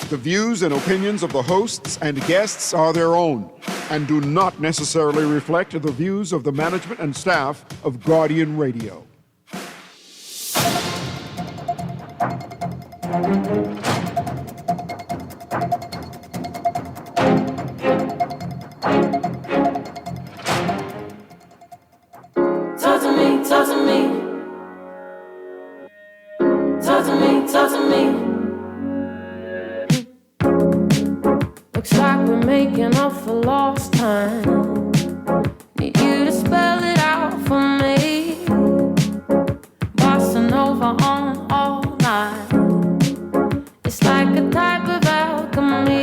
The views and opinions of the hosts and guests are their own and do not necessarily reflect the views of the management and staff of Guardian Radio. Talk to me, talk to me. Talk to me, talk to me. Looks like we're making up for lost time. Need you to spell it out for me. Bossa Nova on all night. It's like a type of alchemy.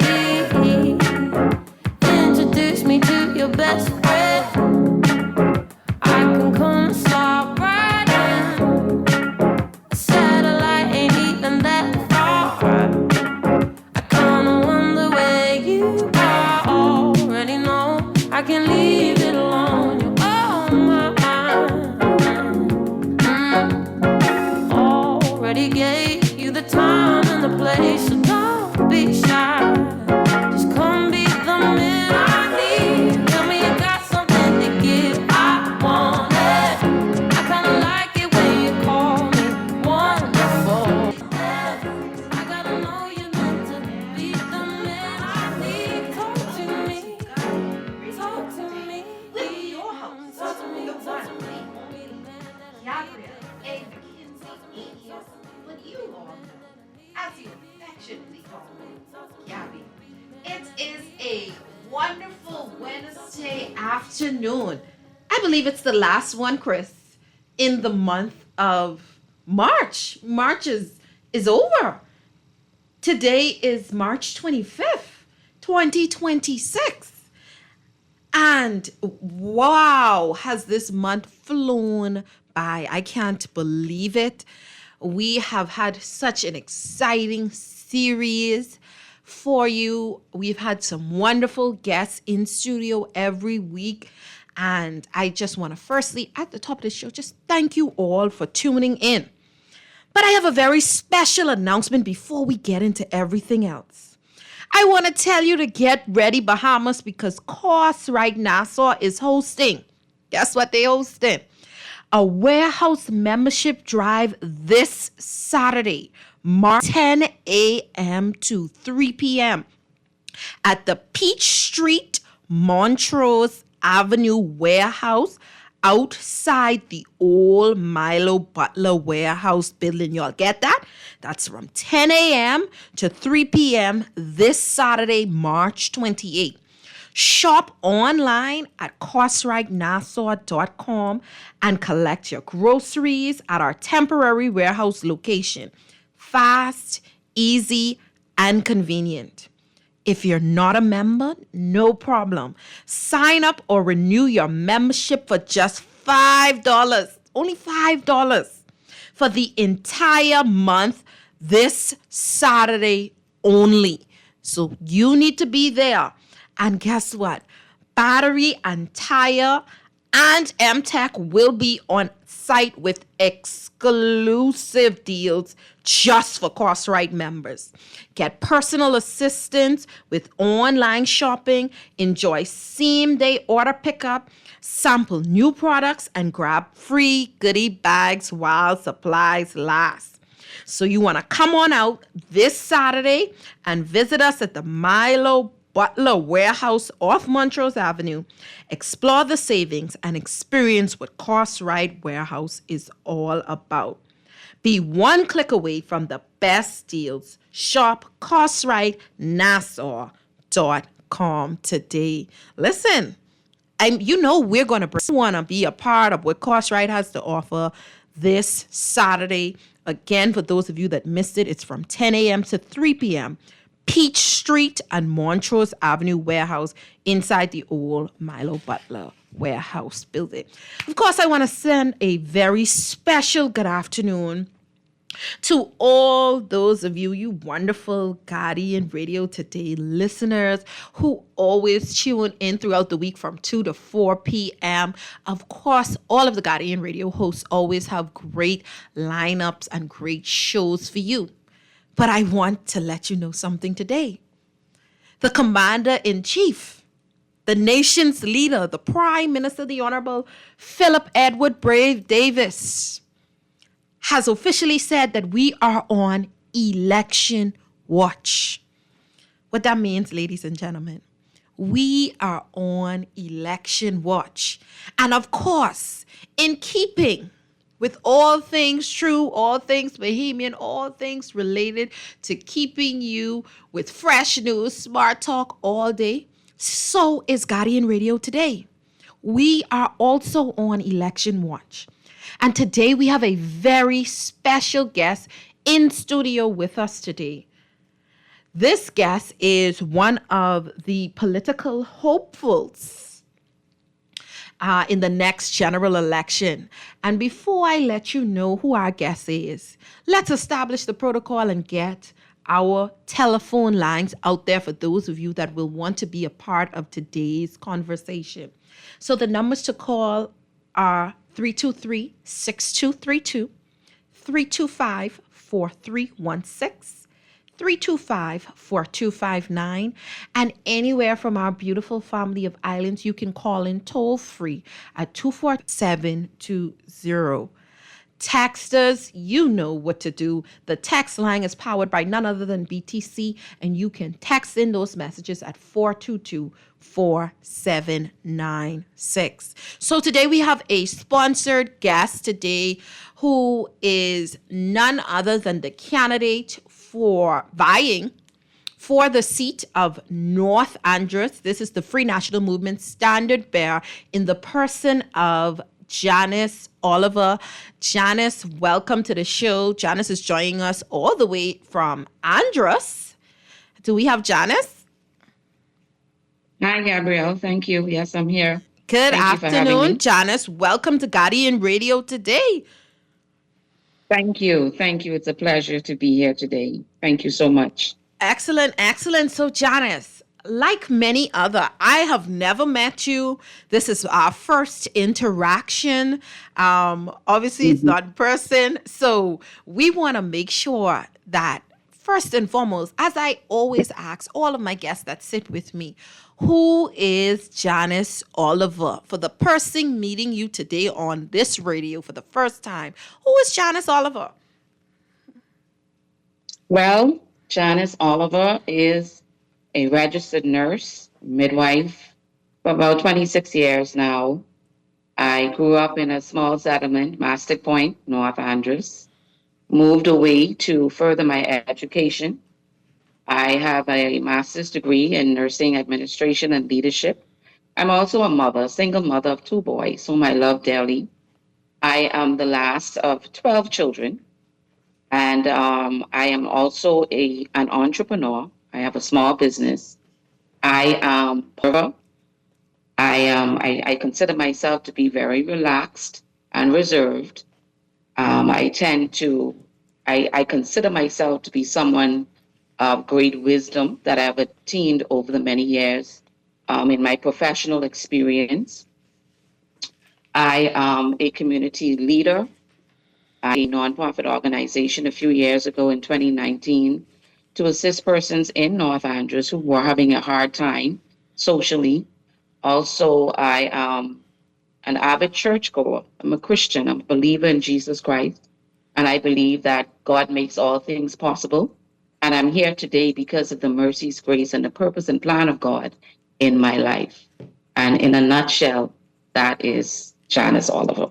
Introduce me to your best friend. I can come and stop right in. A satellite ain't even that far. I kinda wonder where you are. Already know I can leave it alone. You're on my mind. Already gave you the time and the place, so don't be shy. Just come be the man I need. Tell me you got something to give. I want it. I kinda like it when you call me wonderful. I gotta know you're meant to be the man I need. Talk to me. Talk to me. With your host, Talk to me. the Talk to one, me. Gabrielle A. McKinsey, but you all know, as you affectionately call me, Gabby. It is a wonderful Wednesday afternoon. I believe it's the last one, Chris, in the month of March. March is over. Today is March 25th, 2026. And wow, has this month flown by. I can't believe it. We have had such an exciting series for you. We've had some wonderful guests in studio every week. And I just want to firstly, at the top of the show, just thank you all for tuning in. But I have a very special announcement before we get into everything else. I want to tell you to get ready, Bahamas, because Course Right Nassau is hosting. Guess what they're hosting? A warehouse membership drive this Saturday, March 10 a.m. to 3 p.m. at the Peach Street, Montrose Avenue warehouse outside the old Milo Butler warehouse building. Y'all get that? That's from 10 a.m. to 3 p.m. this Saturday, March 28th. Shop online at CourseRightNassau.com and collect your groceries at our temporary warehouse location. Fast, easy, and convenient. If you're not a member, no problem. Sign up or renew your membership for just $5. Only $5 for the entire month this Saturday only. So you need to be there. And guess what? Battery and tire and M-Tech will be on site with exclusive deals just for Course Right members. Get personal assistance with online shopping, enjoy same day order pickup, sample new products, and grab free goodie bags while supplies last. So you want to come on out this Saturday and visit us at the Milo Butler Warehouse off Montrose Avenue. Explore the savings and experience what Course Right Warehouse is all about. Be one click away from the best deals. Shop CourseRightNassau.com today. Listen, we're going to want to be a part of what Course Right has to offer this Saturday. Again, for those of you that missed it, it's from 10 a.m. to 3 p.m. Peach Street and Montrose Avenue warehouse inside the old Milo Butler warehouse building. Of course, I want to send a very special good afternoon to all those of you, you wonderful Guardian Radio Today listeners who always tune in throughout the week from 2 to 4 p.m. Of course, all of the Guardian Radio hosts always have great lineups and great shows for you. But I want to let you know something today. The Commander-in-Chief, the nation's leader, the Prime Minister, the Honorable Philip Edward Brave Davis, has officially said that we are on election watch. What that means, ladies and gentlemen, we are on election watch. And of course, in keeping with all things true, all things Bahamian, all things related to keeping you with fresh news, smart talk all day, so is Guardian Radio today. We are also on election watch. And today we have a very special guest in studio with us today. This guest is one of the political hopefuls in the next general election. And before I let you know who our guest is, let's establish the protocol and get our telephone lines out there for those of you that will want to be a part of today's conversation. So the numbers to call are 323-6232, 325-4316, 325-4259, and anywhere from our beautiful family of islands, you can call in toll free at 24720. Texters, you know what to do. The text line is powered by none other than BTC, and you can text in those messages at 422-4796. So today we have a sponsored guest today who is none other than the candidate for vying for the seat of North Andros. This is the Free National Movement standard bearer in the person of Janice Oliver. Janice, welcome to the show. Janice is joining us all the way from Andros. Do we have Janice? Hi, Gabrielle. Thank you. Yes, I'm here. Good Thank you for having afternoon, me. Janice. Welcome to Guardian Radio today. Thank you. Thank you. It's a pleasure to be here today. Thank you so much. Excellent, excellent. So, Janice, like many other, I have never met you. This is our first interaction. Obviously, it's not in person. So we want to make sure that first and foremost, as I always ask all of my guests that sit with me, who is Janice Oliver? For the person meeting you today on this radio for the first time, who is Janice Oliver? Well, Janice Oliver is a registered nurse, midwife for about 26 years now. I grew up in a small settlement, Mastic Point, North Andros. Moved away to further my education. I have a master's degree in nursing administration and leadership. I'm also a mother, single mother of 2 boys, whom I love dearly. I am the last of 12 children, and I am also an entrepreneur. I have a small business. I consider myself to be very relaxed and reserved. I consider myself to be someone of great wisdom that I've attained over the many years in my professional experience. I am a community leader, a nonprofit organization a few years ago in 2019 to assist persons in North Andros who were having a hard time socially. Also, I am an avid churchgoer. I'm a Christian. I'm a believer in Jesus Christ. And I believe that God makes all things possible. And I'm here today because of the mercies, grace, and the purpose and plan of God in my life. And in a nutshell, that is Janice Oliver.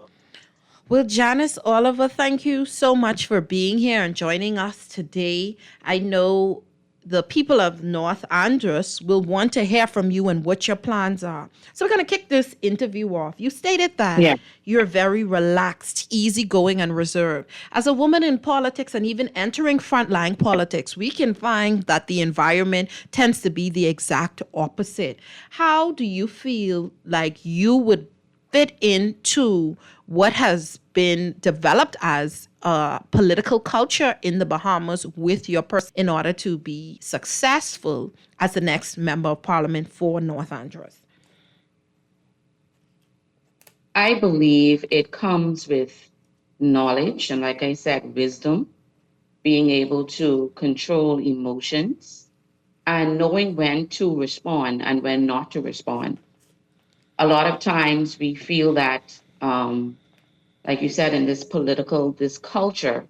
Well, Janice Oliver, thank you so much for being here and joining us today. I know the people of North Andros will want to hear from you and what your plans are. So we're going to kick this interview off. You stated that you're very relaxed, easygoing, and reserved. As a woman in politics and even entering frontline politics, we can find that the environment tends to be the exact opposite. How do you feel like you would fit into what has been developed as a political culture in the Bahamas with your person in order to be successful as the next member of parliament for North Andros? I believe it comes with knowledge and, like I said, wisdom being able to control emotions, and knowing when to respond and when not to respond. A lot of times we feel that, like you said, in this culture,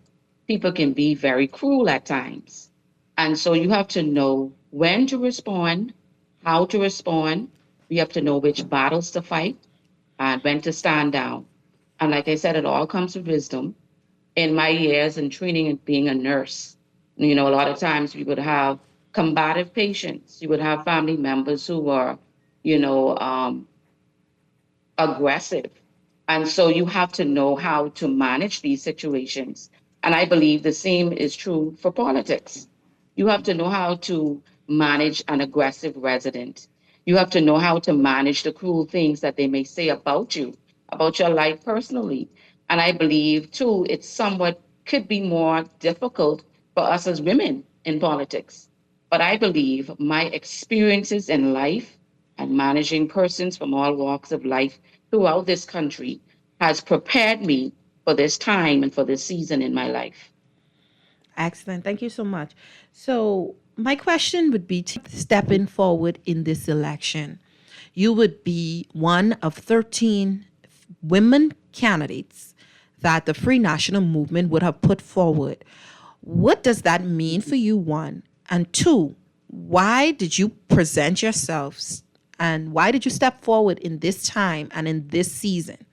people can be very cruel at times. And so you have to know when to respond, how to respond. We have to know which battles to fight and when to stand down. And like I said, it all comes with wisdom. In my years in training and being a nurse, a lot of times we would have combative patients. You would have family members who were, you know, um, aggressive. And so you have to know how to manage these situations. And I believe the same is true for politics. You have to know how to manage an aggressive resident. You have to know how to manage the cruel things that they may say about you, about your life personally. And I believe, too, it's somewhat could be more difficult for us as women in politics. But I believe my experiences in life and managing persons from all walks of life throughout this country has prepared me for this time and for this season in my life. Excellent. Thank you so much. So, my question would be to stepping forward in this election. You would be one of 13 women candidates that the Free National Movement would have put forward. What does that mean for you, one? And two, why did you present yourselves and why did you step forward in this time and in this season?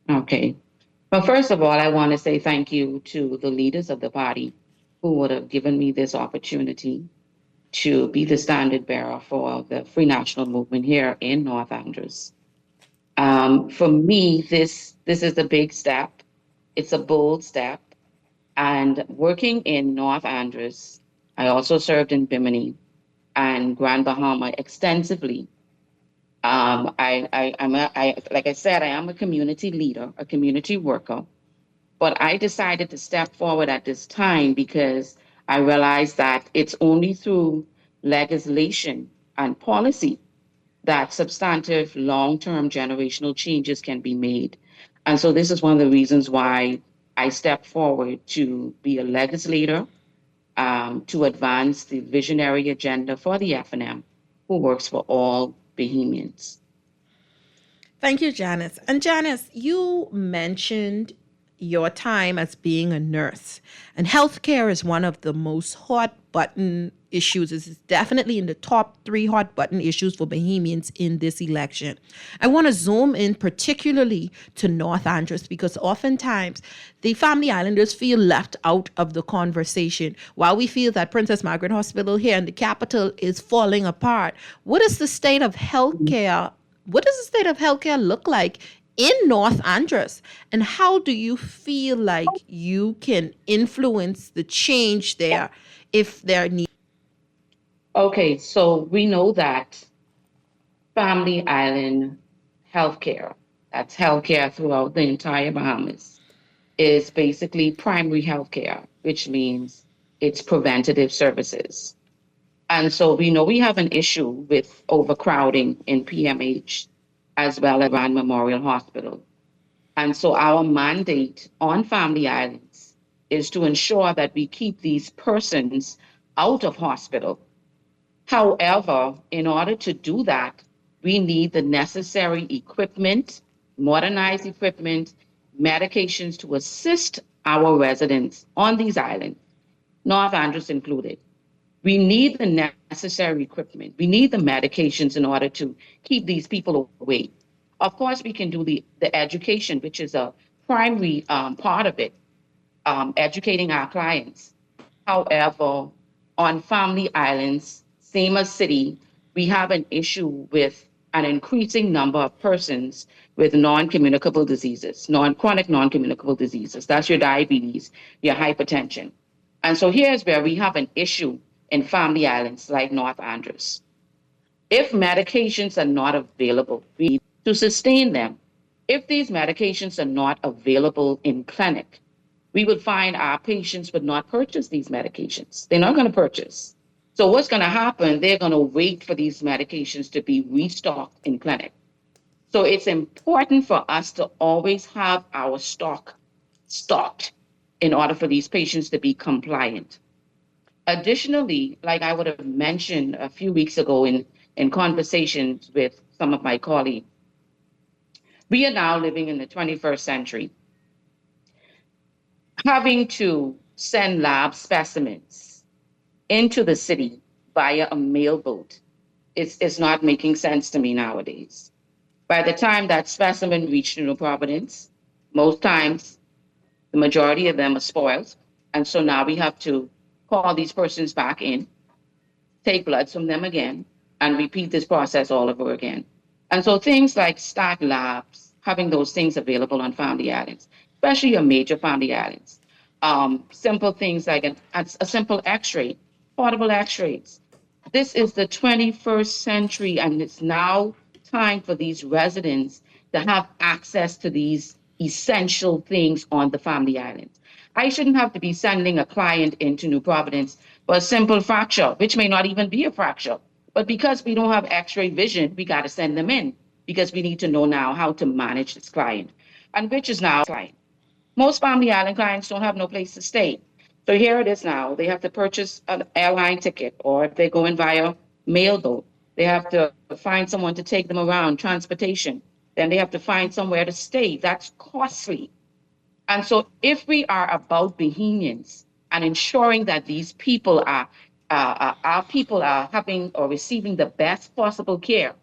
Okay. Well, first of all, I want to say thank you to the leaders of the party who would have given me this opportunity to be the standard bearer for the Free National Movement here in North Andros. For me, this is a big step. It's a bold step. And working in North Andros, I also served in Bimini and Grand Bahama extensively. Like I said, I am a community leader, a community worker, but I decided to step forward at this time because I realized that it's only through legislation and policy that substantive long-term generational changes can be made. And so this is one of the reasons why I stepped forward to be a legislator, to advance the visionary agenda for the FNM, who works for all Bahamians. Thank you, Janice. And Janice, you mentioned your time as being a nurse, and healthcare is one of the most hot button issues. It's definitely in the top 3 hot button issues for Bahamians in this election. I want to zoom in particularly to North Andros because oftentimes the Family Islanders feel left out of the conversation. While we feel that Princess Margaret Hospital here in the capital is falling apart, what is the state of healthcare? What does the state of healthcare look like in North Andros? And how do you feel like you can influence the change there if there needs? Okay, so we know that Family Island healthcare, that's healthcare throughout the entire Bahamas, is basically primary healthcare, which means it's preventative services. And so we know we have an issue with overcrowding in PMH as well as Grand Memorial Hospital. And so our mandate on Family Islands is to ensure that we keep these persons out of hospital. However, in order to do that, we need the necessary equipment, modernized equipment, medications to assist our residents on these islands, North Andros included. We need the necessary equipment. We need the medications in order to keep these people away. Of course, we can do the education, which is a primary part of it, educating our clients. However, on Family Islands, same as city, we have an issue with an increasing number of persons with non-communicable diseases, chronic non-communicable diseases. That's your diabetes, your hypertension. And so here's where we have an issue in Family Islands like North Andros. If medications are not available, we need to sustain them. If these medications are not available in clinic, we would find our patients would not purchase these medications. They're not going to purchase. So what's going to happen? They're going to wait for these medications to be restocked in clinic. So it's important for us to always have our stock stocked. in order for these patients to be compliant. Additionally, like I would have mentioned a few weeks ago in conversations with some of my colleagues, we are now living in the 21st century, having to send lab specimens into the city via a mailboat is not making sense to me nowadays. By the time that specimen reached New Providence, most times the majority of them are spoiled. And so now we have to call these persons back in, take bloods from them again, and repeat this process all over again. And so things like stat labs, having those things available on family islands, especially your major family islands. Simple things like a simple x-ray, portable x-rays. This is the 21st century, and it's now time for these residents to have access to these essential things on the family islands. I shouldn't have to be sending a client into New Providence for a simple fracture, which may not even be a fracture. But because we don't have x-ray vision, we got to send them in because we need to know now how to manage this client, and which is now client. Most family island clients don't have no place to stay. So here it is now. They have to purchase an airline ticket, or if they go in via mailboat, they have to find someone to take them around, transportation. Then they have to find somewhere to stay. That's costly. And so if we are about Bahamians and ensuring that these people are, our people are having or receiving the best possible care,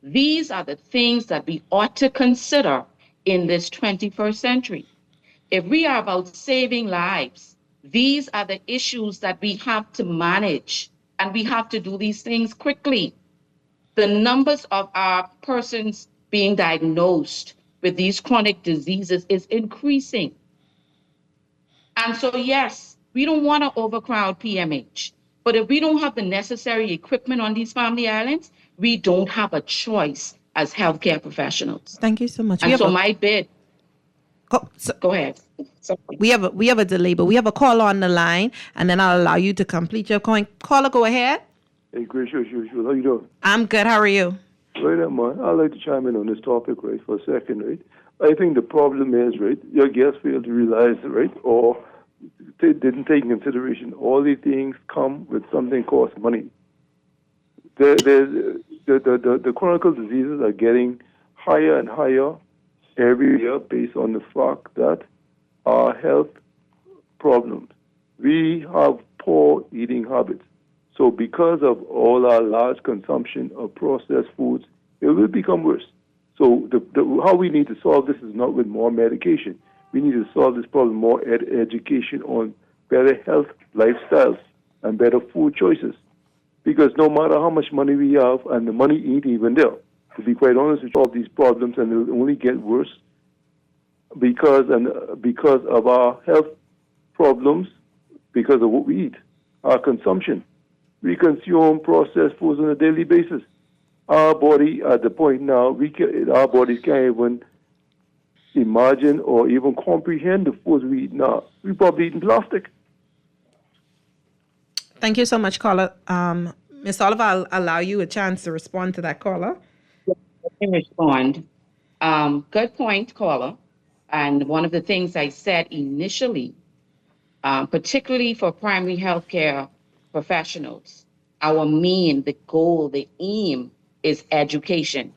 these are the things that we ought to consider in this 21st century. If we are about saving lives, these are the issues that we have to manage, and we have to do these things quickly. The numbers of our persons being diagnosed with these chronic diseases is increasing. And so, yes, we don't want to overcrowd PMH, but if we don't have the necessary equipment on these family islands, we don't have a choice as healthcare professionals. Thank you so much. And so my bid, go ahead. Sorry. We have a delay, but we have a caller on the line, and then I'll allow you to complete your point. Caller, go ahead. Hey, Grace, how you doing? I'm good. How are you? Right, man. I'd like to chime in on this topic, right, for a second, right? I think the problem is, right, your guests failed to realize, right, or they didn't take in consideration all these things come with something costs money. The chronic diseases are getting higher and higher every year based on the fact that our health problems. We have poor eating habits. So because of all our large consumption of processed foods, it will become worse. So how we need to solve this is not with more medication. We need to solve this problem more education on better health lifestyles and better food choices. Because no matter how much money we have, and the money ain't even there, to be quite honest, we solve these problems and they'll only get worse because of our health problems, because of what we eat, our consumption. We consume processed foods on a daily basis. Our body, at the point now, our bodies can't even imagine or even comprehend the foods we eat now. We probably eating plastic. Thank you so much, caller. Ms. Oliver, I'll allow you a chance to respond to that caller. Let me respond. Good point, caller. And one of the things I said initially, particularly for primary healthcare professionals, our mean, the goal, the aim is education.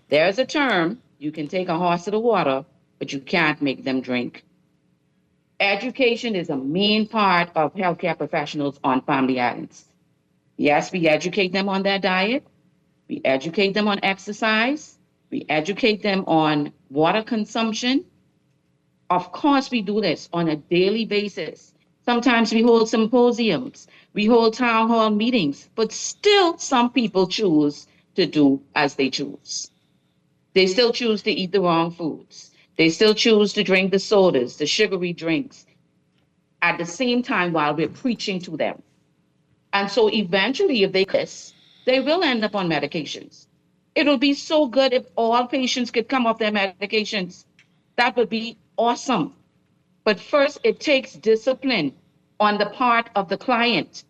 There's a term, you can take a horse to the water, but you can't make them drink. Education is a main part of healthcare professionals on family islands. Yes, we educate them on their diet. We educate them on exercise. We educate them on water consumption. Of course, we do this on a daily basis. Sometimes we hold symposiums, we hold town hall meetings, but still some people choose to do as they choose. They still choose to eat the wrong foods. They still choose to drink the sodas, the sugary drinks, at the same time while we're preaching to them. And so eventually, if they will end up on medications. It'll be so good if all patients could come off their medications. That would be awesome. But first, it takes discipline on the part of the client.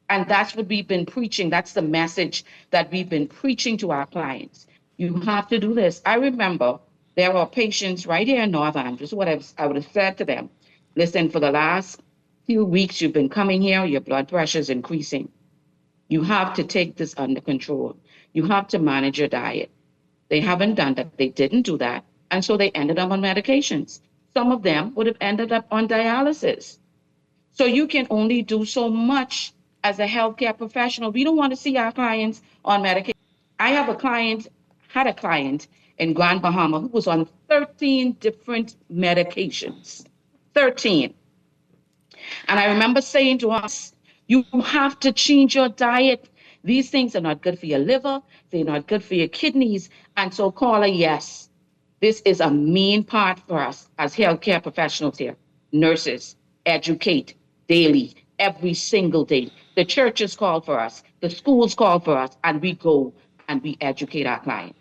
And that's what we've been preaching. That's the message that we've been preaching to our clients. You have to do this. I remember there were patients right here in North Island. This is what I would have said to them. Listen, for the last few weeks you've been coming here, your blood pressure is increasing. You have to take this under control. You have to manage your diet. They haven't done that. They didn't do that. And so they ended up on medications. Some of them would have ended up on dialysis. So you can only do so much as a healthcare professional. We don't want to see our clients on medication. I had a client in Grand Bahama who was on 13 different medications. 13. And I remember saying to us, you have to change your diet. These things are not good for your liver. They're not good for your kidneys. And so, caller, yes, this is a main part for us as healthcare professionals here. Nurses, educate daily, every single day. The churches call for us. The schools call for us. And we go and we educate our clients.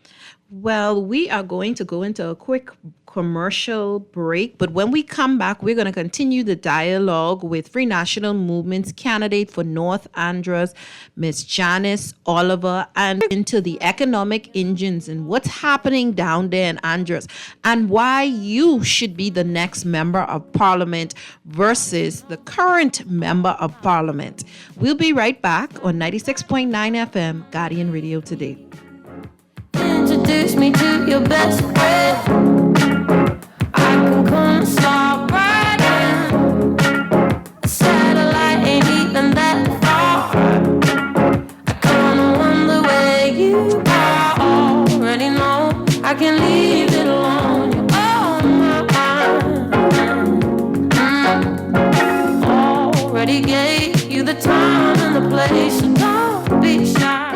Well, we are going to go into a quick commercial break, but when we come back, we're going to continue the dialogue with Free National Movement's candidate for North Andros, Miss Janice Oliver, and into the economic engines and what's happening down there in Andros and why you should be the next member of parliament versus the current member of parliament. We'll be right back on 96.9 FM, Guardian Radio Today. Introduce me to your best friend. I can come and stop right in. The satellite ain't even that far. I kinda wonder where you are. Already know I can leave it alone. You're on my mind. Already gave you the time and the place, so don't be shy.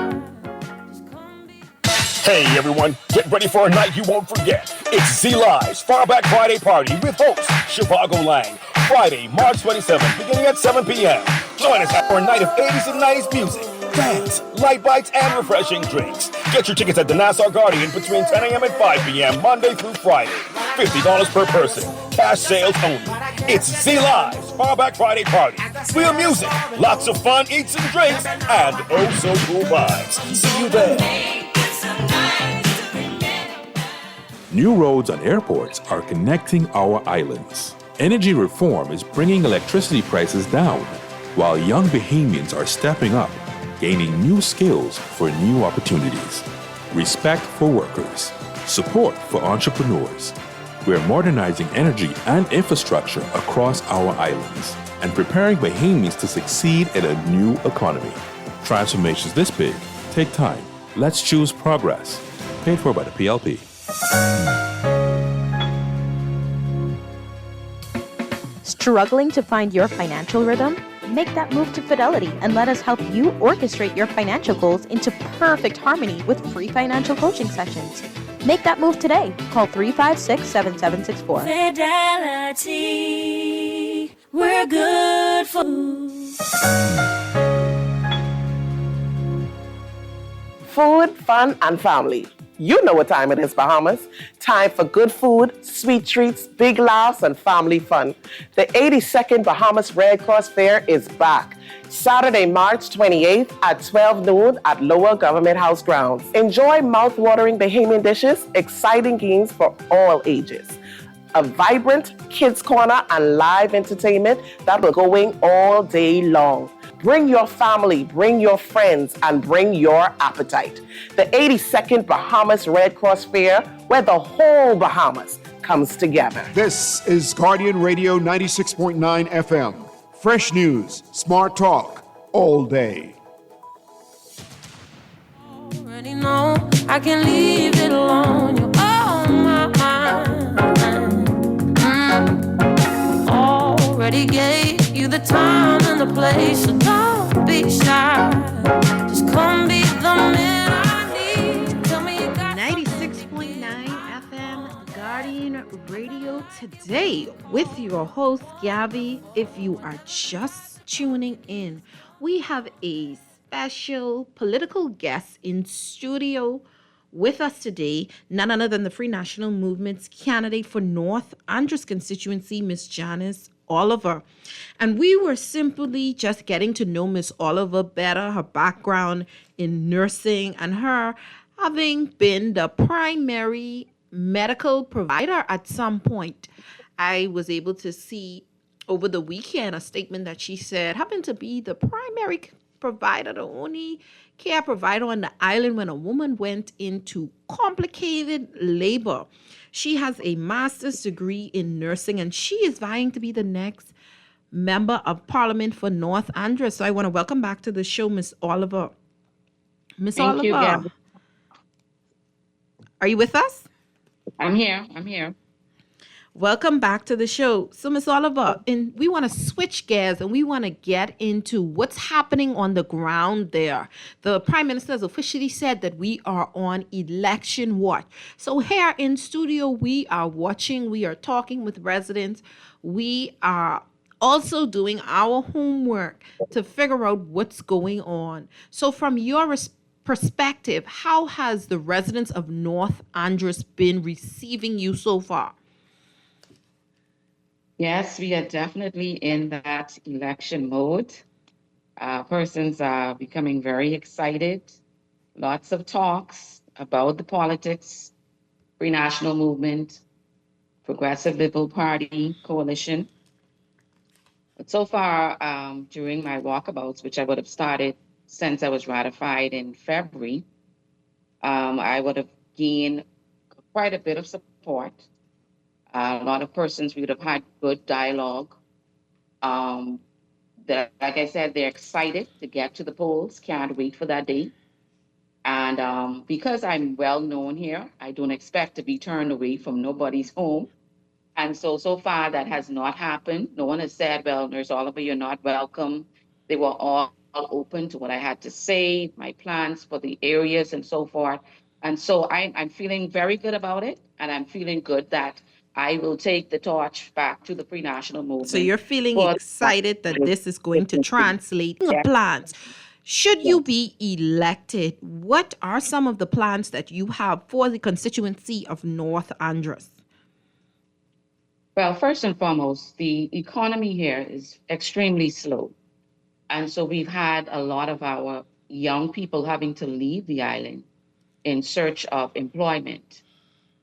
Hey everyone, get ready for a night you won't forget. It's Z-Live's Far Back Friday Party with host Shivago Lang. Friday, March 27th, beginning at 7 p.m. Join us for a night of 80s and 90s music, dance, light bites, and refreshing drinks. Get your tickets at the Nassau Guardian between 10 a.m. and 5 p.m. Monday through Friday. $50 per person. Cash sales only. It's Z-Live's Far Back Friday Party. Real music, lots of fun, eats and drinks, and oh so cool vibes. See you there. New roads and airports are connecting our islands. Energy reform is bringing electricity prices down, while young Bahamians are stepping up, gaining new skills for new opportunities. Respect for workers. Support for entrepreneurs. We're modernizing energy and infrastructure across our islands and preparing Bahamians to succeed in a new economy. Transformations this big take time. Let's choose progress. Paid for by the PLP. Struggling to find your financial rhythm? Make that move to Fidelity and let us help you orchestrate your financial goals into perfect harmony with free financial coaching sessions. Make that move today. Call 356-7764. Fidelity, we're good for food, fun, and family. You know what time it is, Bahamas. Time for good food, sweet treats, big laughs, and family fun. The 82nd Bahamas Red Cross Fair is back. Saturday, March 28th at 12 noon at Lower Government House grounds. Enjoy mouth-watering Bahamian dishes, exciting games for all ages. A vibrant kids corner and live entertainment that will go going all day long. Bring your family, bring your friends, and bring your appetite. The 82nd Bahamas Red Cross Fair, where the whole Bahamas comes together. This is Guardian Radio 96.9 FM. Fresh news, smart talk, all day. already know I can leave it alone. You're on my mind. Already gave you the time and the place, so don't be shy. Just come be the man I need. Tell me you got 96.9 FM Guardian Radio Today with your host, Gabby. If you are just tuning in, we have a special political guest in studio with us today, none other than the Free National Movement's candidate for North Andros constituency, Miss Janice Oliver. And we were simply just getting to know Miss Oliver better, her background in nursing, and her having been the primary medical provider at some point. I was able to see over the weekend a statement that she said happened to be the primary provider, the only care provider on the island when a woman went into complicated labor. She has a master's degree in nursing and she is vying to be the next member of parliament for North Andros. So I want to welcome back to the show, Miss Oliver. Miss Thank you, Oliver, Gabby. are you with us? I'm here. Welcome back to the show. So, Miss Oliver, and we want to switch gears and we want to get into what's happening on the ground there. The Prime Minister has officially said that we are on election watch. So here in studio, we are watching, we are talking with residents. We are also doing our homework to figure out what's going on. So from your perspective, how has the residents of North Andros been receiving you so far? Yes, we are definitely in that election mode. Persons are becoming very excited. Lots of talks about the politics, Free National Movement, Progressive Liberal Party coalition. But so far, during my walkabouts, which I would have started since I was ratified in February, I would have gained quite a bit of support. A lot of persons, we would have had good dialogue. Like I said, they're excited to get to the polls, can't wait for that day. And because I'm well known here, I don't expect to be turned away from nobody's home. And so far that has not happened. No one has said, well, Nurse Oliver, you're not welcome. They were all open to what I had to say, my plans for the areas and so forth. And so I'm feeling very good about it. And I'm feeling good that I will take the torch back to the Free National Movement. So you're feeling excited that this is going to translate plans. Should you be elected, what are some of the plans that you have for the constituency of North Andros? Well, first and foremost, the economy here is extremely slow. And so we've had a lot of our young people having to leave the island in search of employment.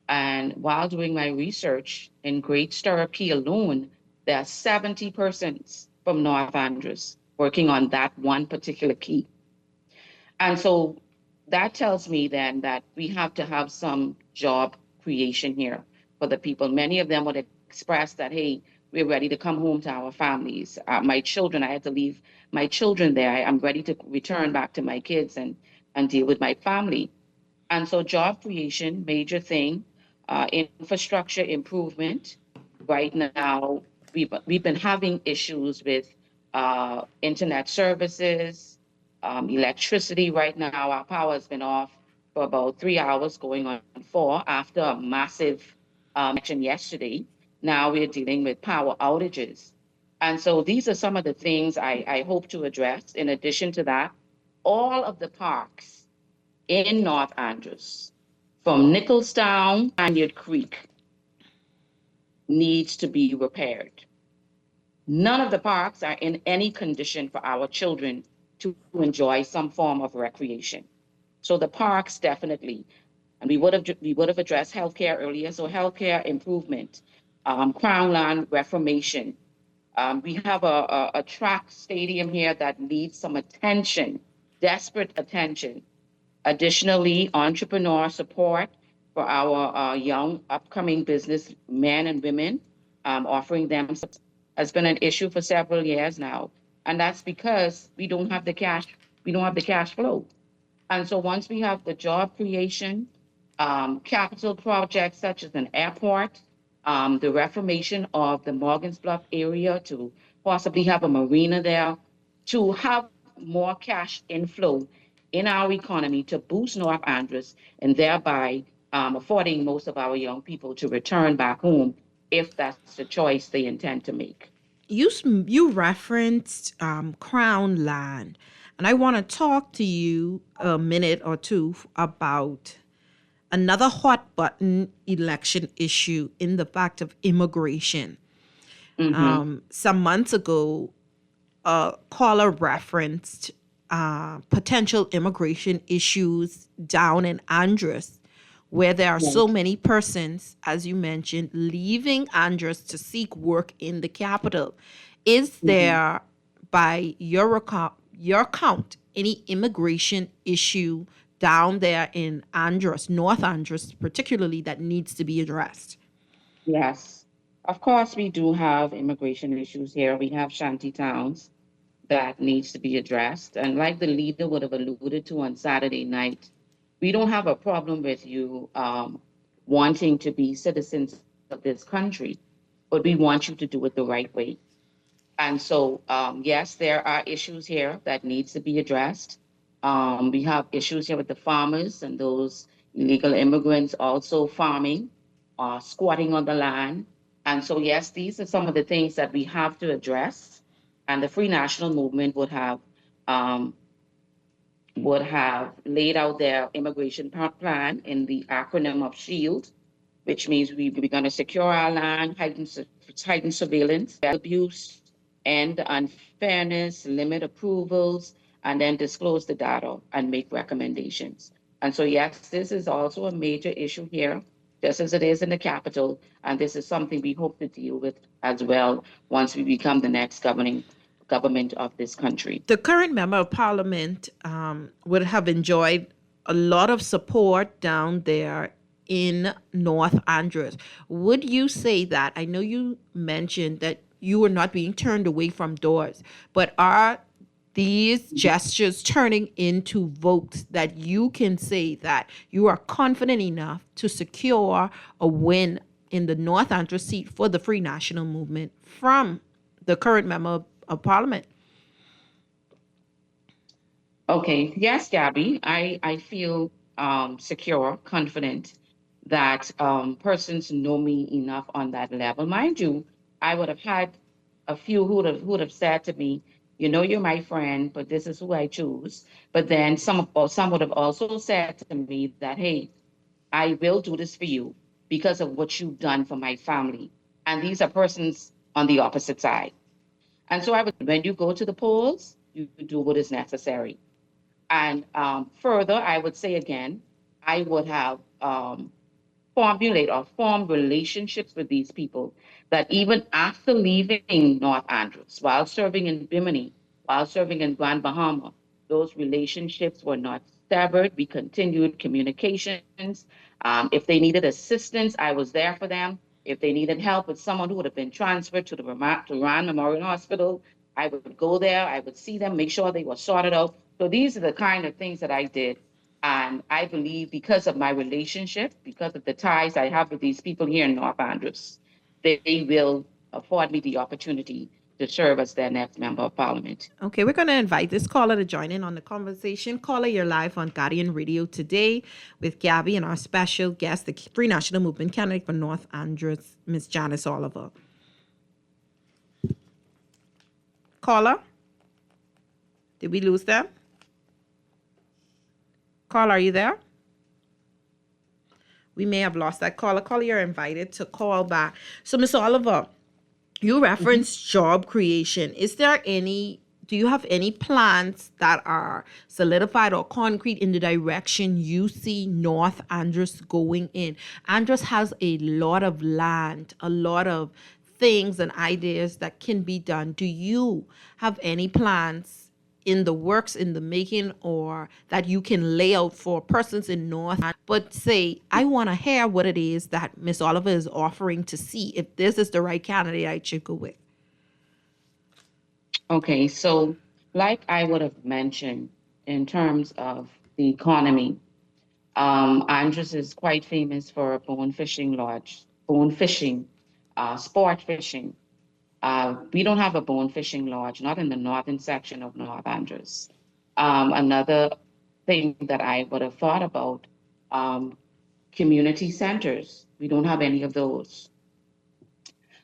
And while doing my research in Great Stirrup Key alone, there are 70 persons from North Andros working on that one particular key. And so that tells me then that we have to have some job creation here for the people. Many of them would express that, hey, we're ready to come home to our families. My children, I had to leave my children there. I'm ready to return back to my kids and deal with my family. And so job creation, major thing. Infrastructure improvement. Right now, we've been having issues with internet services, electricity. Right now, our power has been off for about 3 hours, going on 4 after a massive action yesterday. Now we're dealing with power outages. And so these are some of the things I hope to address. In addition to that, all of the parks in North Andros, from Nicholstown, Spaniard Creek, needs to be repaired. None of the parks are in any condition for our children to enjoy some form of recreation. So the parks definitely, and we would have addressed healthcare earlier. So healthcare improvement, Crown Land reformation. We have a track stadium here that needs some attention, desperate attention. Additionally, entrepreneur support for our young upcoming businessmen and women, offering them has been an issue for several years now. And that's because we don't have the cash flow. And so once we have the job creation, capital projects such as an airport, the reformation of the Morgan's Bluff area to possibly have a marina there, to have more cash inflow in our economy to boost North Andros and thereby affording most of our young people to return back home if that's the choice they intend to make. You referenced Crown Land, and I want to talk to you a minute or two about another hot button election issue in the fact of immigration. Mm-hmm. Some months ago, a caller referenced potential immigration issues down in Andros where there are so many persons, as you mentioned, leaving Andros to seek work in the capital. Is there, by your count, any immigration issue down there in Andros, North Andros particularly, that needs to be addressed? Yes. Of course, we do have immigration issues here. We have shanty towns that needs to be addressed. And like the leader would have alluded to on Saturday night, we don't have a problem with you wanting to be citizens of this country, but we want you to do it the right way. And so, yes, there are issues here that needs to be addressed. We have issues here with the farmers and those illegal immigrants also farming, squatting on the land. And so, yes, these are some of the things that we have to address. And the Free National Movement would have laid out their immigration plan in the acronym of SHIELD, which means we're going to secure our land, heighten surveillance, abuse, end unfairness, limit approvals, and then disclose the data and make recommendations. And so, yes, this is also a major issue here, just as it is in the capital. And this is something we hope to deal with as well once we become the next government of this country. The current member of parliament would have enjoyed a lot of support down there in North Andros. Would you say that? I know you mentioned that you were not being turned away from doors, but are these gestures turning into votes that you can say that you are confident enough to secure a win in the North Andros seat for the Free National Movement from the current member of parliament? Okay. Yes, Gabby, I feel secure, confident that persons know me enough on that level. Mind you, I would have had a few who would have said to me, you know, you're my friend, but this is who I choose. But then some would have also said to me that, hey, I will do this for you because of what you've done for my family. And these are persons on the opposite side. And so when you go to the polls, you do what is necessary. And further, I would say again, I would have formed relationships with these people that even after leaving North Andros, while serving in Bimini, while serving in Grand Bahama, those relationships were not severed. We continued communications. If they needed assistance, I was there for them. If they needed help with someone who would have been transferred to the Rand Memorial Hospital, I would go there, I would see them, make sure they were sorted out. So these are the kind of things that I did. And I believe because of my relationship, because of the ties I have with these people here in North Andros, they will afford me the opportunity to serve as their next member of parliament. Okay, we're going to invite this caller to join in on the conversation. Caller, you're live on Guardian Radio today with Gabby and our special guest, the Free National Movement candidate for North Andros, Ms. Janice Oliver. Caller? Did we lose them? Caller, are you there? We may have lost that caller. Caller, you're invited to call back. So, Ms. Oliver, you referenced job creation. Do you have any plans that are solidified or concrete in the direction you see North Andros going in? Andros has a lot of land, a lot of things and ideas that can be done. Do you have any plans in the works, in the making, or that you can lay out for persons in North, but say, I want to hear what it is that Ms. Oliver is offering to see if this is the right candidate I should go with? Okay, so like I would have mentioned in terms of the economy, Andros is quite famous for a bone fishing lodge, sport fishing. We don't have a bone fishing lodge, not in the northern section of North Andros. Another thing that I would have thought about, community centers. We don't have any of those.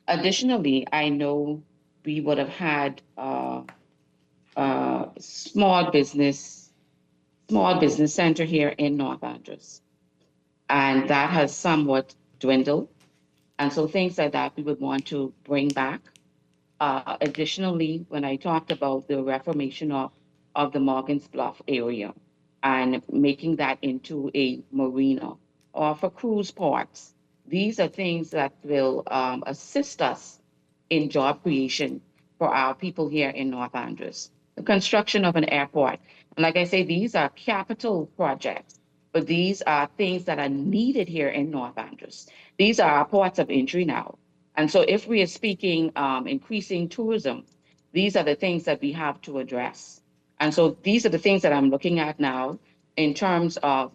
Additionally, I know we would have had small business center here in North Andros. And that has somewhat dwindled. And so things like that we would want to bring back. Additionally, when I talked about the reformation of the Morgan's Bluff area and making that into a marina, or for cruise ports. These are things that will assist us in job creation for our people here in North Andros. The construction of an airport. And like I say, these are capital projects, but these are things that are needed here in North Andros. These are our ports of entry now. And so if we are speaking increasing tourism, these are the things that we have to address. And so these are the things that I'm looking at now in terms of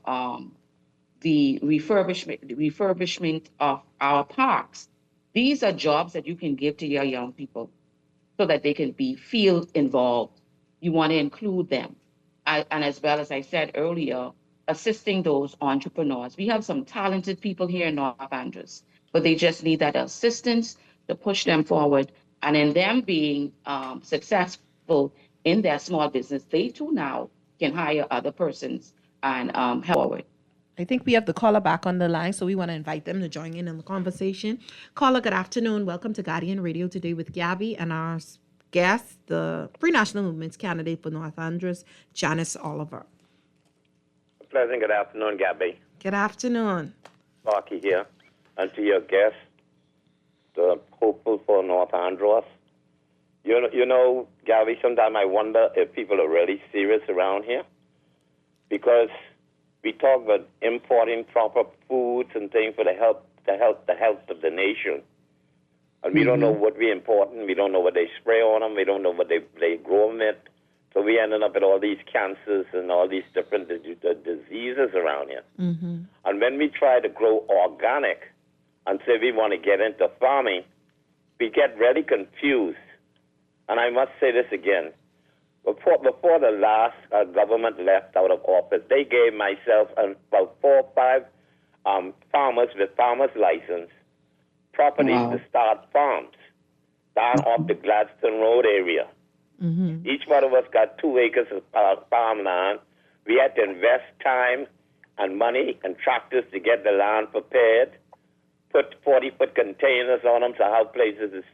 the refurbishment of our parks. These are jobs that you can give to your young people so that they can feel involved. You want to include them. And as well as I said earlier, assisting those entrepreneurs. We have some talented people here in North Andros, but they just need that assistance to push them forward. And in them being successful in their small business, they too now can hire other persons and help forward. I think we have the caller back on the line, so we want to invite them to join in the conversation. Caller, good afternoon. Welcome to Guardian Radio today with Gabby and our guest, the Free National Movement's candidate for North Andros, Janice Oliver. Pleasant good afternoon, Gabby. Good afternoon. Sparky here. And to your guest, the hopeful for North Andros. You know, Gabby, sometimes I wonder if people are really serious around here. Because we talk about importing proper foods and things for the health of the nation. And we don't know what we importing. We don't know what they spray on them. We don't know what they grow them with. So we ended up with all these cancers and all these different diseases around here. Mm-hmm. And when we try to grow organic and say we want to get into farming, we get really confused. And I must say this again. Before the last government left out of office, they gave myself and about 4 or 5 farmers with farmers' license properties to start farms down off the Gladstone Road area. Mm-hmm. Each one of us got 2 acres of farmland. We had to invest time and money and tractors to get the land prepared, put 40-foot containers on them to have places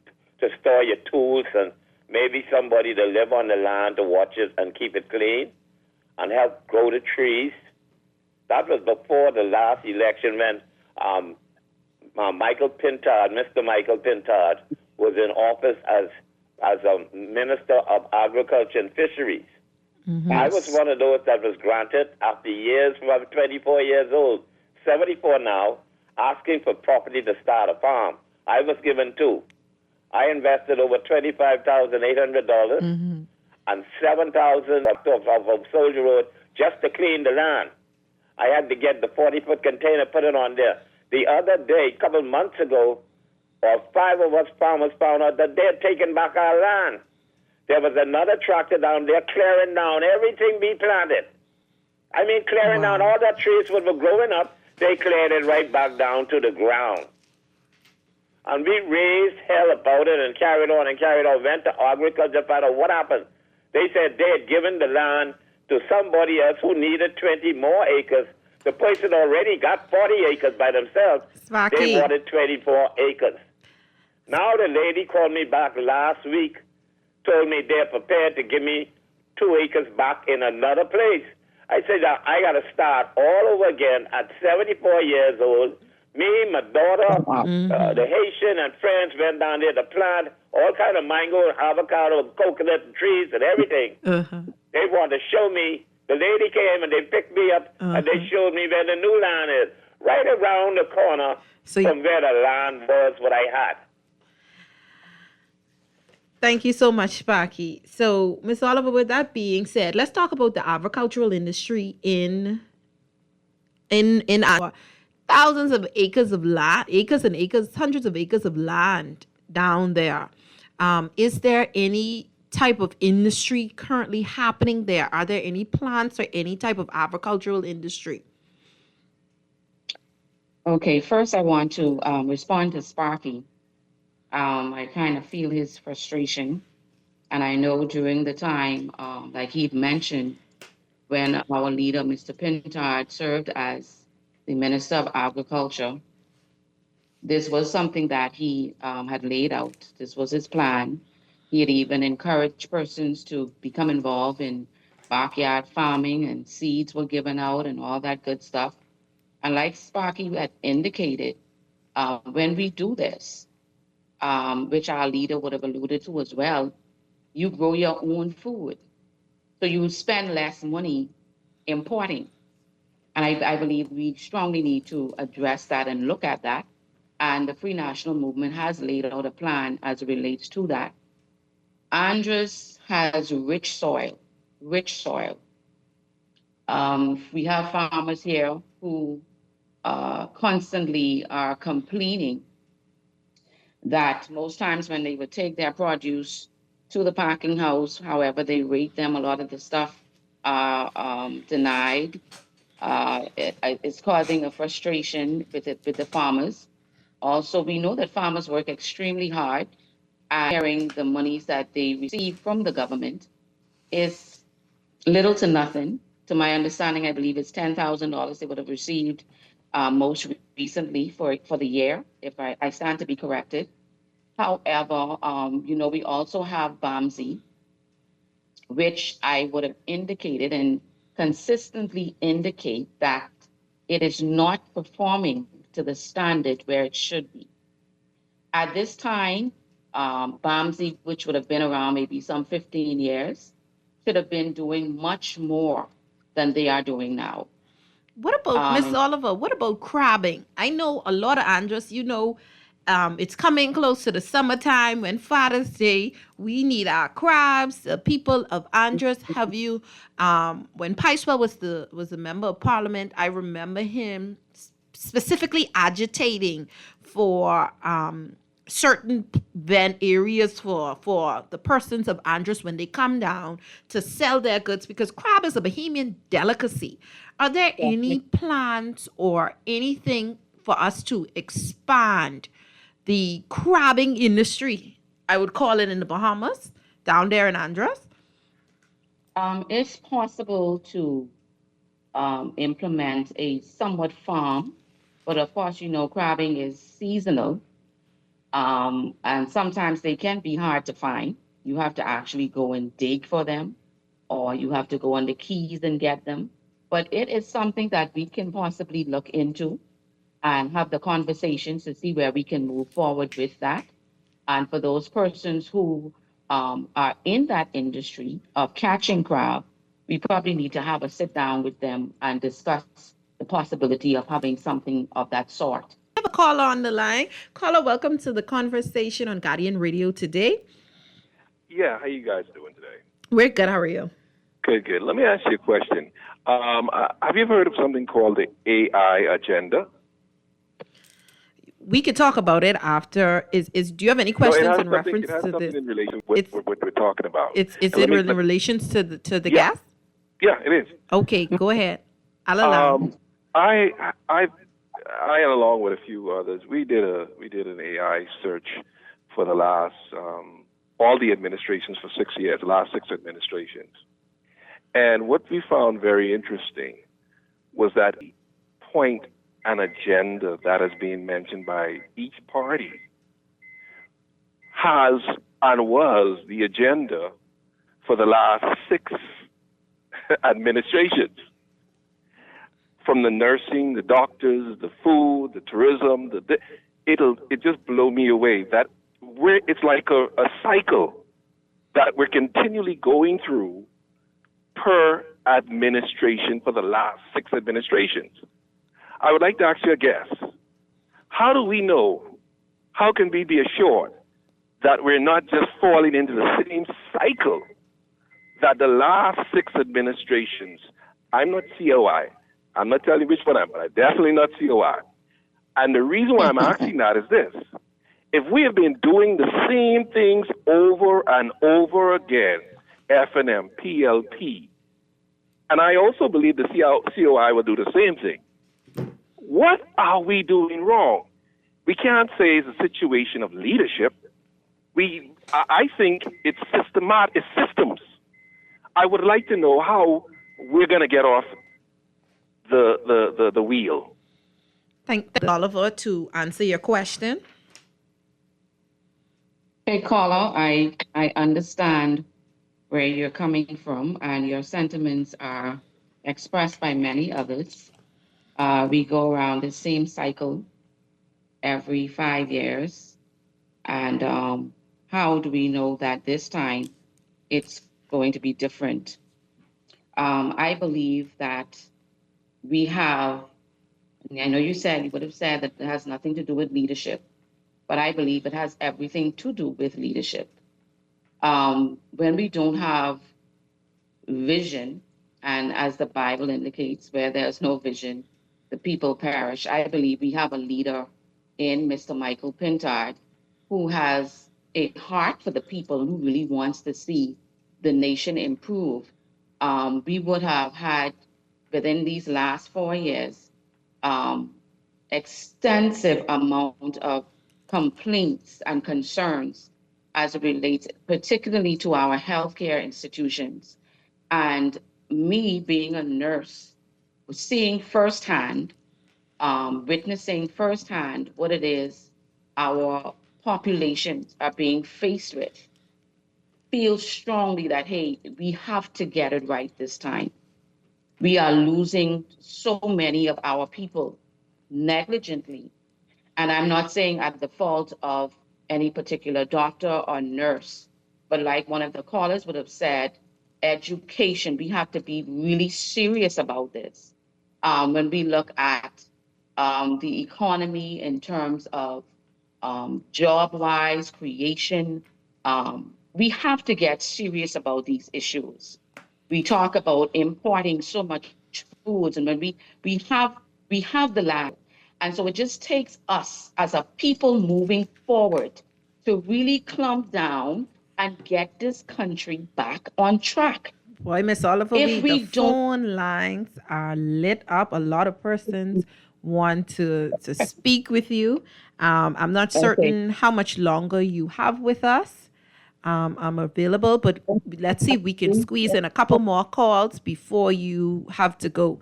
to store your tools and maybe somebody to live on the land to watch it and keep it clean and help grow the trees. That was before the last election when Michael Pintard, Mr. Michael Pintard, was in office as a Minister of Agriculture and Fisheries. Mm-hmm. I was one of those that was granted after years, from 24 years old, 74 now, asking for property to start a farm. I was given 2. I invested over $25,800 and $7,000 of Soldier Road just to clean the land. I had to get the 40-foot container, put it on there. The other day, a couple months ago, 5 of us farmers found out that they had taken back our land. There was another tractor down there clearing down everything we planted. I mean, clearing down all the trees that were growing up, they cleared it right back down to the ground. And we raised hell about it and carried on, went to agriculture, found out what happened. They said they had given the land to somebody else who needed 20 more acres. The person already got 40 acres by themselves. Sparky. They wanted 24 acres. Now the lady called me back last week, told me they're prepared to give me 2 acres back in another place. I said, I got to start all over again at 74 years old. Me, my daughter, the Haitian and friends went down there to plant all kind of mango, avocado, coconut trees and everything. They wanted to show me. The lady came and they picked me up and they showed me where the new land is, right around the corner from where the land was what I had. Thank you so much, Sparky. So, Ms. Oliver, with that being said, let's talk about the agricultural industry in our thousands of acres of land, acres and acres, hundreds of acres of land down there. Is there any type of industry currently happening there? Are there any plants or any type of agricultural industry? Okay, first I want to respond to Sparky. I kind of feel his frustration. And I know during the time, like he'd mentioned, when our leader, Mr. Pintard, served as the Minister of Agriculture, this was something that he had laid out. This was his plan. He had even encouraged persons to become involved in backyard farming, and seeds were given out and all that good stuff. And like Sparky had indicated, when we do this, which our leader would have alluded to as well, you grow your own food. So you spend less money importing. And I believe we strongly need to address that and look at that. And the Free National Movement has laid out a plan as it relates to that. Andros has rich soil, rich soil. We have farmers here who constantly are complaining that most times when they would take their produce to the packing house, however they rate them, a lot of the stuff are denied. It's causing a frustration with the farmers. Also, we know that farmers work extremely hard, and sharing the monies that they receive from the government is little to nothing. To my understanding, I believe it's $10,000 they would have received most recently for the year, if I stand to be corrected. However, we also have BAMSI, which I would have indicated and consistently indicate that it is not performing to the standard where it should be. At this time, BAMSI, which would have been around maybe some 15 years, should have been doing much more than they are doing now. What about, Miss Oliver, what about crabbing? I know a lot of Andros, it's coming close to the summertime when Father's Day. We need our crabs. The people of Andros, have you, when Picewell was a member of parliament, I remember him specifically agitating for certain event areas for the persons of Andros when they come down to sell their goods, because crab is a Bahamian delicacy. Are there any plans or anything for us to expand the crabbing industry, I would call it, in the Bahamas, down there in Andros? It's possible to implement a somewhat farm, but of course, crabbing is seasonal. And sometimes they can be hard to find. You have to actually go and dig for them, or you have to go on the keys and get them. But it is something that we can possibly look into and have the conversations to see where we can move forward with that. And for those persons who are in that industry of catching crab, we probably need to have a sit down with them and discuss the possibility of having something of that sort. I have a caller on the line. Caller, welcome to the conversation on Guardian Radio today. Yeah, how you guys doing today? We're good. How are you? Good. Let me ask you a question. Have you ever heard of something called the AI agenda? We could talk about it after. Do you have any questions in reference to this? It has something in relation with what we're talking about. Is it in relations to the gas? Yeah, it is. Okay, go ahead. I'll allow. I along with a few others, we did an AI search for the last all the administrations for 6 years, the last 6 administrations. And what we found very interesting was that point an agenda that is being mentioned by each party has and was the agenda for the last 6 administrations. From the nursing, the doctors, the food, the tourism, it just blow me away that it's like a cycle that we're continually going through per administration for the last 6 administrations. I would like to ask you a guess. How do we know? How can we be assured that we're not just falling into the same cycle that the last 6 administrations? I'm not COI. I'm not telling you which one I'm definitely not COI. And the reason why I'm asking that is this. If we have been doing the same things over and over again, F&M, PLP, and I also believe the COI will do the same thing, what are we doing wrong? We can't say it's a situation of leadership. I think it's systems. I would like to know how we're going to get off the wheel. Thank you, Oliver, to answer your question. Hey, caller, I understand where you're coming from, and your sentiments are expressed by many others. We go around the same cycle every 5 years. And how do we know that this time it's going to be different? I believe that we have, I know you would have said that it has nothing to do with leadership, but I believe it has everything to do with leadership. When we don't have vision, and as the Bible indicates, where there's no vision, the people perish. I believe we have a leader in Mr. Michael Pintard who has a heart for the people and who really wants to see the nation improve. We would have had, within these last 4 years, extensive amount of complaints and concerns as it relates particularly to our healthcare institutions. And me being a nurse, seeing firsthand, witnessing firsthand what it is our populations are being faced with, feel strongly that, hey, we have to get it right this time. We are losing so many of our people negligently. And I'm not saying at the fault of any particular doctor or nurse, but like one of the callers would have said, education, we have to be really serious about this. When we look at the economy in terms of job-wise creation, we have to get serious about these issues. We talk about importing so much foods, and when we have the land, and so it just takes us as a people moving forward to really clamp down and get this country back on track. Boy, Miss Oliver, If we the don't, phone lines are lit up. A lot of persons want to speak with you. I'm not certain how much longer you have with us. I'm available, but let's see if we can squeeze in a couple more calls before you have to go.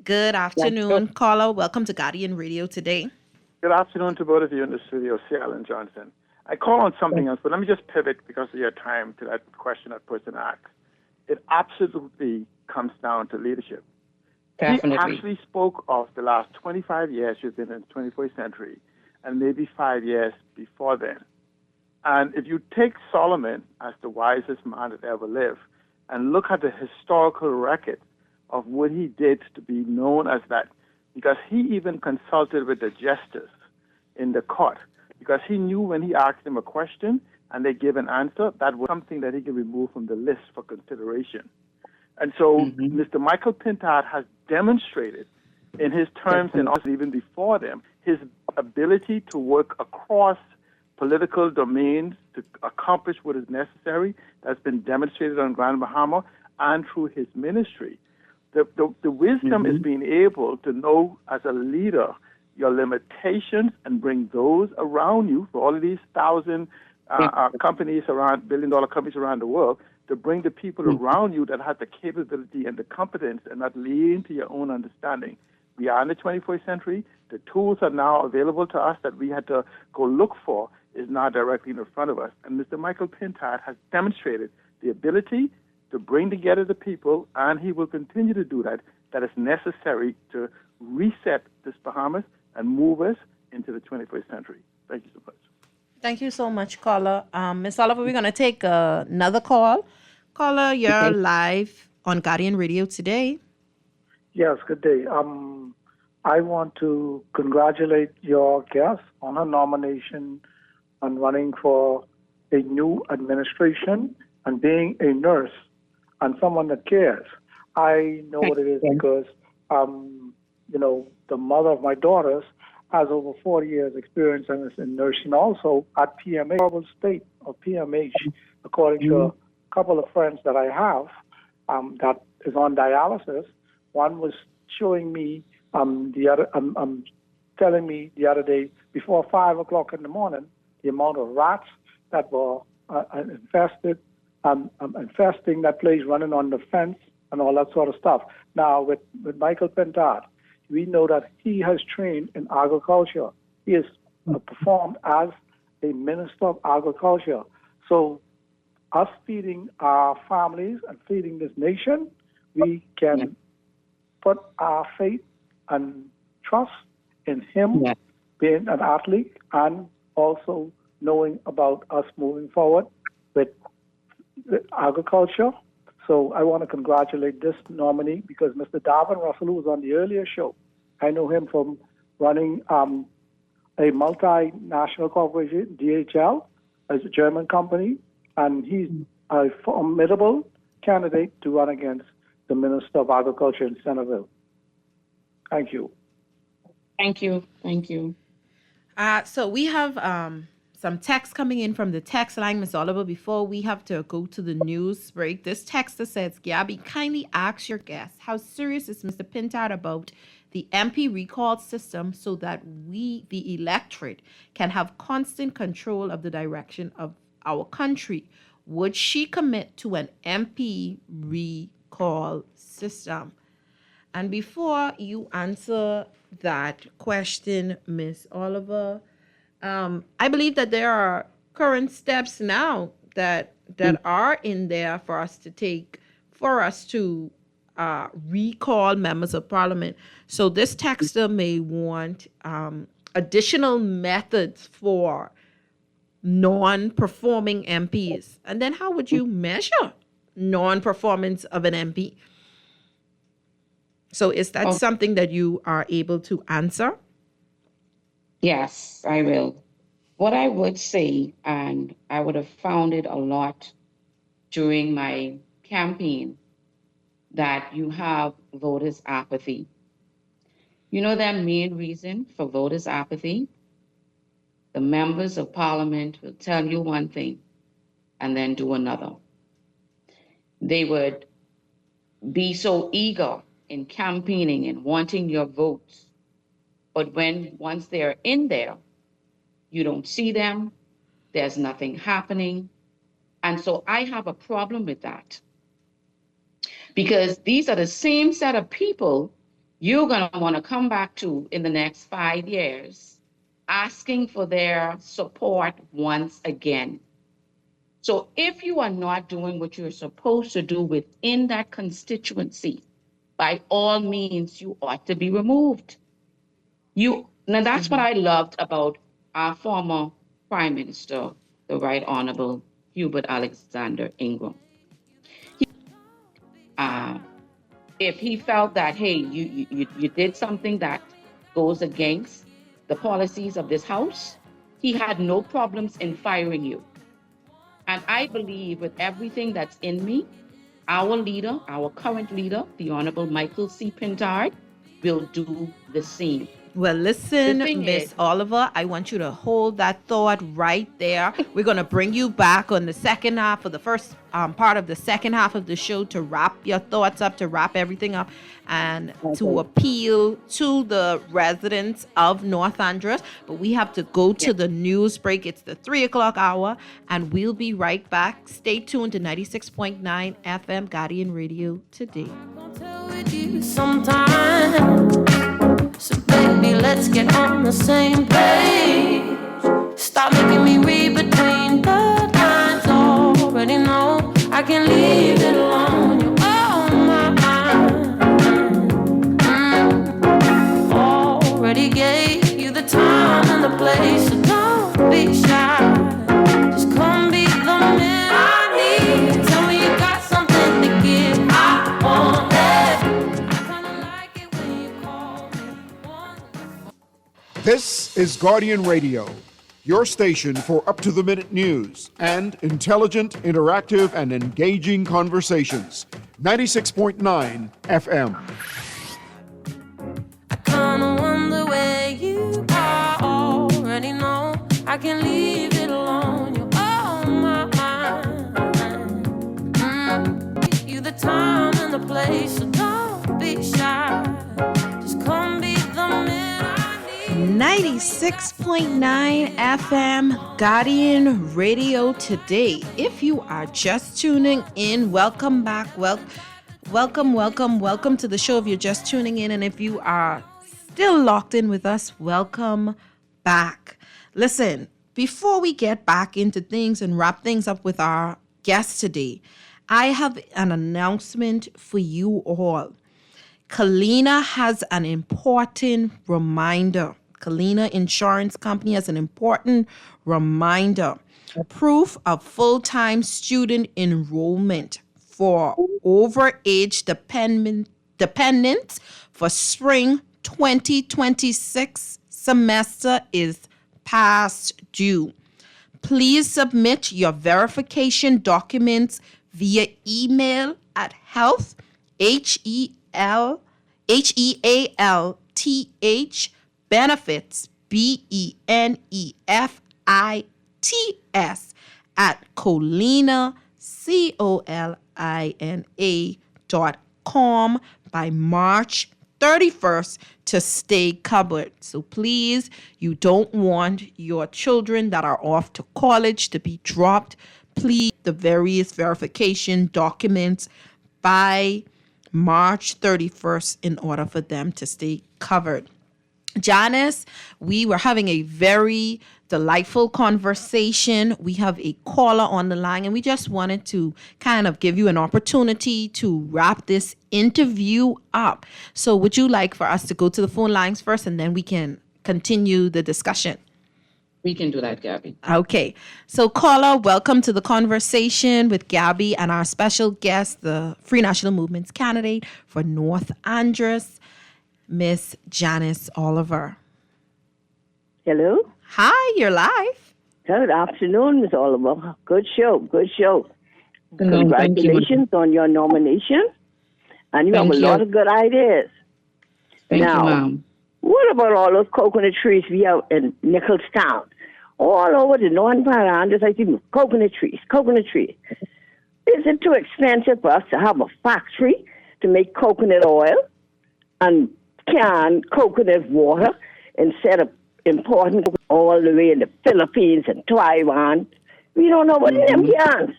Good afternoon, caller. Welcome to Guardian Radio today. Good afternoon to both of you in the studio, C. Alan Johnson. I call on something else, but let me just pivot because of your time to that question that person asked. It absolutely comes down to leadership. Definitely. He actually spoke of the last 25 years she's been in the 21st century and maybe 5 years before then. And if you take Solomon as the wisest man that ever lived and look at the historical record of what he did to be known as that, because he even consulted with the jesters in the court, because he knew when he asked them a question and they gave an answer, that was something that he could remove from the list for consideration. And so Mr. Michael Pintard has demonstrated in his terms and also even before them, his ability to work across political domains to accomplish what is necessary. That's been demonstrated on Grand Bahama and through his ministry. The wisdom is being able to know as a leader your limitations and bring those around you for all of these 1,000 companies around, billion-dollar companies around the world, to bring the people around you that have the capability and the competence and not lean to your own understanding. We are in the 21st century. The tools are now available to us that we had to go look for is now directly in front of us. And Mr. Michael Pintard has demonstrated the ability to bring together the people, and he will continue to do that, that is necessary to reset this Bahamas and move us into the 21st century. Thank you so much. Thank you so much, caller. Miss Oliver, we're going to take another call. Caller, you're live on Guardian Radio today. Yes, good day. I want to congratulate your guest on her nomination on running for a new administration and being a nurse and someone that cares. I know what it is because, the mother of my daughters has over 40 years experience in nursing also at PMH, Horrible State of PMH, according to a couple of friends that I have that is on dialysis. One was showing me telling me the other day before 5 o'clock in the morning the amount of rats that were infesting that place, running on the fence and all that sort of stuff. Now with Michael Pintard, we know that he has trained in agriculture. He has performed as a minister of agriculture. So us feeding our families and feeding this nation, we can put our faith and trust in him Yes. being an athlete and also knowing about us moving forward with agriculture. So I want to congratulate this nominee because Mr. Darvin Russell, who was on the earlier show, I know him from running a multinational corporation, DHL, as a German company, and he's a formidable candidate to run against the Minister of Agriculture in Centerville. Thank you. Thank you. Thank you. So we have some text coming in from the text line, Ms. Oliver. Before we have to go to the news break, this texter says, Gabby, kindly ask your guest, how serious is Mr. Pintard about the MP recall system so that we, the electorate, can have constant control of the direction of our country? Would she commit to an MP recall system? And before you answer that question, Ms. Oliver, I believe that there are current steps now that are in there for us to take, for us to recall members of parliament. So this texter may want additional methods for non-performing MPs. And then how would you measure non-performance of an MP? So is that something that you are able to answer? Yes, I will. What I would say, and I would have found it a lot during my campaign, that you have voters' apathy. You know their main reason for voters' apathy? The members of parliament will tell you one thing and then do another. They would be so eager in campaigning and wanting your votes, but once they're in there, you don't see them, there's nothing happening. And so I have a problem with that. Because these are the same set of people you're going to want to come back to in the next 5 years, asking for their support once again. So if you are not doing what you're supposed to do within that constituency, by all means, you ought to be removed. Now that's what I loved about our former Prime Minister, the Right Honorable Hubert Alexander Ingram. If he felt that, hey, you did something that goes against the policies of this House, he had no problems in firing you. And I believe with everything that's in me, our leader, our current leader, the Honorable Michael C. Pintard, will do the same. Well, listen, Miss Oliver, I want you to hold that thought right there. We're going to bring you back on the second half of the first part of the second half of the show to wrap your thoughts up, to wrap everything up, and to appeal to the residents of North Andros. But we have to go to the news break. It's the 3 o'clock hour, and we'll be right back. Stay tuned to 96.9 FM Guardian Radio today. So baby, let's get on the same page. Stop making me read between the lines. Already know I can leave it alone. You're on my mind. Already gave you the time and the place, so don't be shy. Just come be the man I need. Tell me you got something to give. I want it. This is Guardian Radio, your station for up-to-the-minute news and intelligent, interactive, and engaging conversations. 96.9 FM. I kinda wonder where you are. Already know I can leave it alone. You're on my mind. You the time and the place, so don't be shy. Just come be the man. 96.9 FM Guardian Radio today. If you are just tuning in, welcome back. Welcome to the show if you're just tuning in. And if you are still locked in with us, welcome back. Listen, before we get back into things and wrap things up with our guest today, I have an announcement for you all. Kalina has an important reminder. Kalina Insurance Company has an important reminder. Proof of full-time student enrollment for overage dependents for spring 2026 semester is past due. Please submit your verification documents via email at health, HEALTH, benefits, BENEFITS, at Colina, COLINA.com by March 31st to stay covered. So please, you don't want your children that are off to college to be dropped. Please, the various verification documents by March 31st in order for them to stay covered. Janice, we were having a very delightful conversation. We have a caller on the line, and we just wanted to kind of give you an opportunity to wrap this interview up. So would you like for us to go to the phone lines first, and then we can continue the discussion? We can do that, Gabby. Okay. So caller, welcome to the conversation with Gabby and our special guest, the Free National Movement's candidate for North Andros, Miss Janice Oliver. Hello. Hi, you're live. Good afternoon, Miss Oliver. Good show. Hello, Congratulations on your nomination. And you have a lot of good ideas. Thank you, now, Mom. what about all those coconut trees we have in Nicholstown? All over the northern part of Andros, I see coconut trees. Is it too expensive for us to have a factory to make coconut oil and canned coconut water instead of importing all the way in the Philippines and Taiwan? We don't know what in them cans.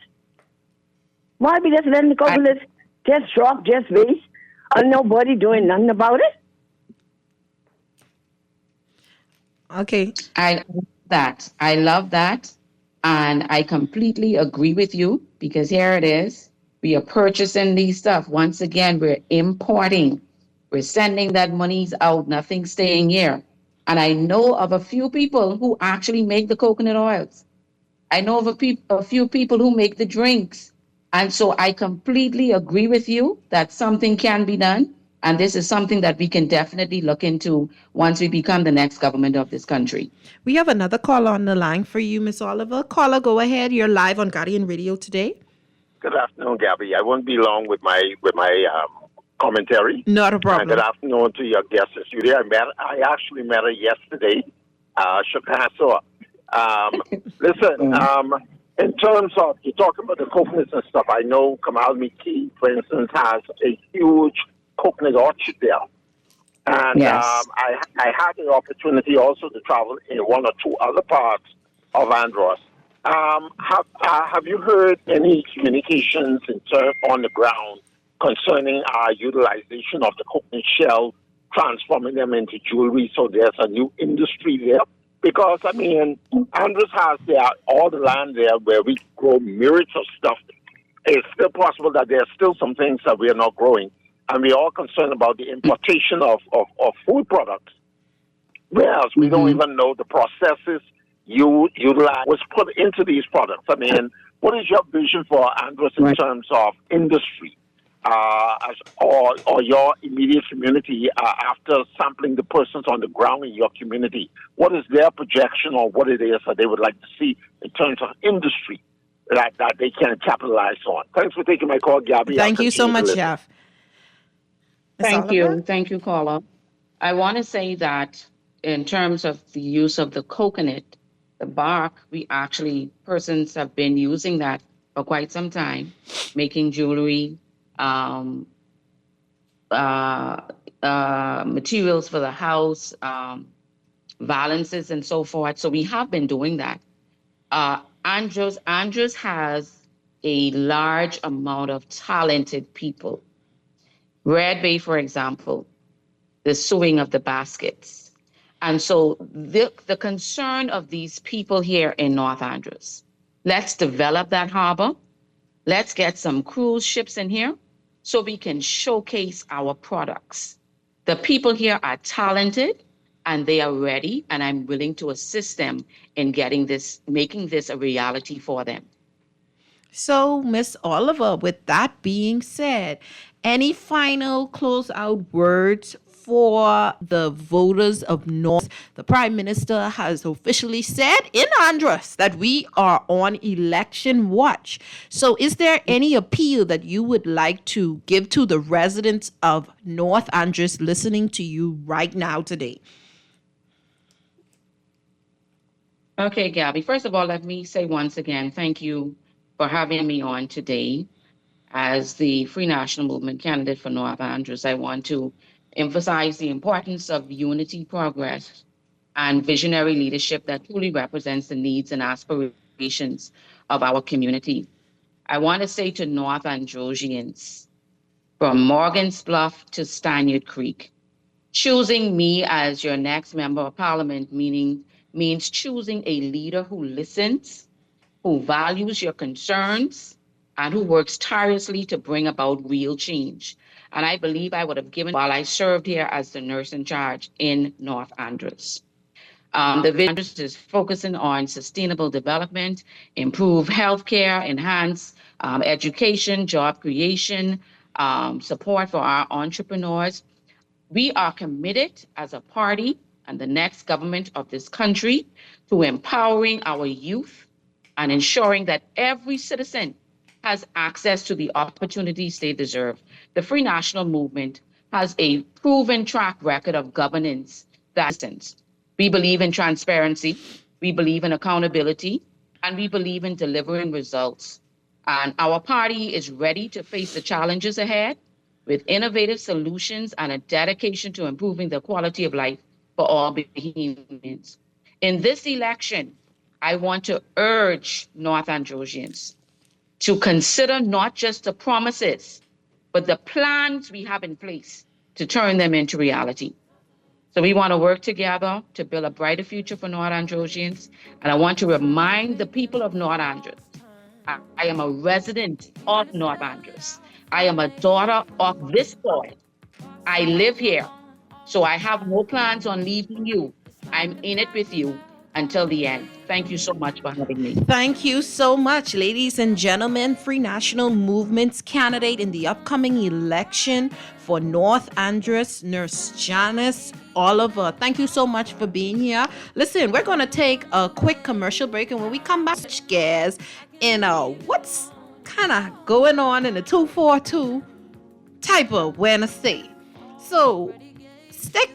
Why we just letting the coconuts just drop, just waste, and nobody doing nothing about it? Okay. I love that. And I completely agree with you, because here it is. We are purchasing these stuff. Once again, we're importing. We're sending that monies out, nothing staying here. And I know of a few people who actually make the coconut oils. I know of a few people who make the drinks. And so I completely agree with you that something can be done. And this is something that we can definitely look into once we become the next government of this country. We have another caller on the line for you, Miss Oliver. Caller, go ahead. You're live on Guardian Radio today. Good afternoon, Gabby. I won't be long with my commentary. Not a problem. Good afternoon to your guest in studio. I actually met her yesterday. Shook hands. So, listen. In terms of you talking about the coconuts and stuff, I know Kamal Miki, for instance, has a huge coconut orchard there. And Yes. I had the opportunity also to travel in one or two other parts of Andros. Have you heard any communications on the ground concerning our utilization of the coconut shell, transforming them into jewelry, so there's a new industry there? Because, I mean, Andros has all the land there where we grow myriads of stuff. It's still possible that there's still some things that we are not growing. And we're all concerned about the importation of food products. Whereas we don't even know the processes was put into these products. I mean, what is your vision for Andros in terms of industry? Or your immediate community after sampling the persons on the ground in your community? What is their projection or what it is that they would like to see in terms of industry that they can capitalize on? Thanks for taking my call, Gabby. Thank you so much, Jeff. Thank you, caller. I want to say that in terms of the use of the coconut, the bark, persons have been using that for quite some time, making jewelry, materials for the house, valances and so forth. So we have been doing that. Andros has a large amount of talented people. Red Bay, for example, the sewing of the baskets. And so the concern of these people here in North Andros, let's develop that harbor. Let's get some cruise ships in here so we can showcase our products. The people here are talented and they are ready, and I'm willing to assist them in making this a reality for them. So, Miss Oliver, with that being said, any final closeout words for the voters of North? The Prime Minister has officially said in Andros that we are on election watch. So is there any appeal that you would like to give to the residents of North Andros listening to you right now today? Okay, Gabby. First of all, let me say once again, thank you for having me on today. As the Free National Movement candidate for North Andros, I want to emphasize the importance of unity, progress, and visionary leadership that truly represents the needs and aspirations of our community. I want to say to North Androsians, from Morgan's Bluff to Stanyard Creek, choosing me as your next member of parliament means choosing a leader who listens, who values your concerns, and who works tirelessly to bring about real change. And I believe I would have given while I served here as the nurse in charge in North Andros. The vision is focusing on sustainable development, improve healthcare, enhance education, job creation, support for our entrepreneurs. We are committed as a party and the next government of this country to empowering our youth and ensuring that every citizen has access to the opportunities they deserve. The Free National Movement has a proven track record of governance that we believe in transparency, we believe in accountability, and we believe in delivering results. And our party is ready to face the challenges ahead with innovative solutions and a dedication to improving the quality of life for all Bahamians. In this election, I want to urge North Androsians to consider not just the promises, but the plans we have in place to turn them into reality. So we want to work together to build a brighter future for North Androsians. And I want to remind the people of North Andros, I am a resident of North Andros. I am a daughter of this boy. I live here. So I have no plans on leaving you. I'm in it with you until the end. Thank you so much for having me. Thank you so much, ladies and gentlemen. Free National Movement's candidate in the upcoming election for North Andros, Nurse Janice Oliver. Thank you so much for being here. Listen, we're going to take a quick commercial break, and when we come back, guys, in what's kind of going on in the 242 type of Wednesday. So stay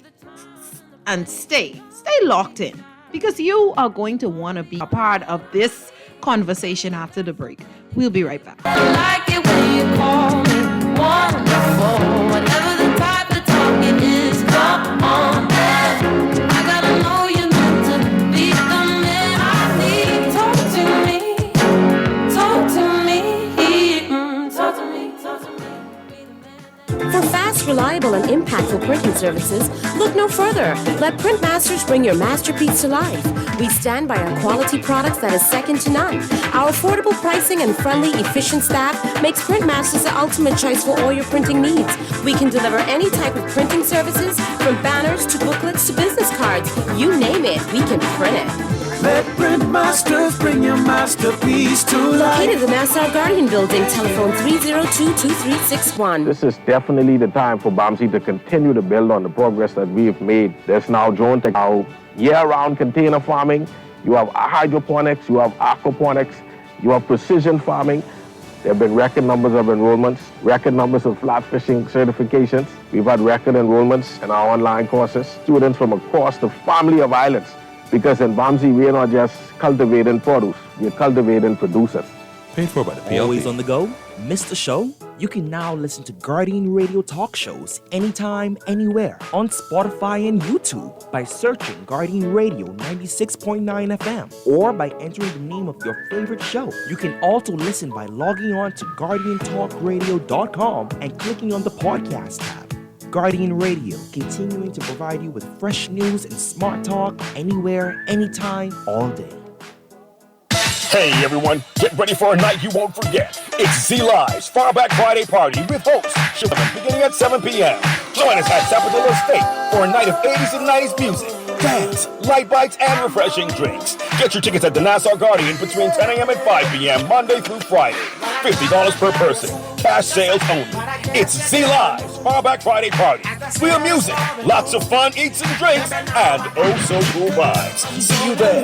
locked in, because you are going to want to be a part of this conversation after the break. We'll be right back. I like it when you call me wonderful. Whatever the type of talk it is, come on back. I gotta know you're meant to be the man I need. Talk to me, talk to me, talk to me, talk to me. For fast, reliable, and impactful printing services, look no further. Let Printmasters bring your masterpiece to life. We stand by our quality products that is second to none. Our affordable pricing and friendly, efficient staff makes Printmasters the ultimate choice for all your printing needs. We can deliver any type of printing services, from banners to booklets to business cards. You name it, we can print it. Let Printmasters bring your masterpiece to life. Located in the Nassau Guardian Building, telephone 302-2361. This is definitely the time for BAMSI to continue to build on the progress that we've made. There's now drone tech, now year-round container farming. You have hydroponics, you have aquaponics, you have precision farming. There have been record numbers of enrollments, record numbers of flat fishing certifications. We've had record enrollments in our online courses. Students from across the family of islands. Because in BAMSI, we're not just cultivating produce, we're cultivating producers. Paid for by the PLP. Always on the go? Missed a show? You can now listen to Guardian Radio talk shows anytime, anywhere on Spotify and YouTube by searching Guardian Radio 96.9 FM or by entering the name of your favorite show. You can also listen by logging on to GuardianTalkRadio.com and clicking on the podcast tab. Guardian Radio, continuing to provide you with fresh news and smart talk anywhere, anytime, all day. Hey everyone, get ready for a night you won't forget. It's Z Live's Far Back Friday Party with hosts Siobhan, beginning at 7 p.m. Join us at Capitol Estate for a night of 80s and 90s music, dance, light bites, and refreshing drinks. Get your tickets at the Nassau Guardian between 10 a.m. and 5 p.m. Monday through Friday. $50 per person. Cash sales only. It's Z Live's Far Back Friday Party. Real music, lots of fun, eats and drinks, and oh so cool vibes. See you there.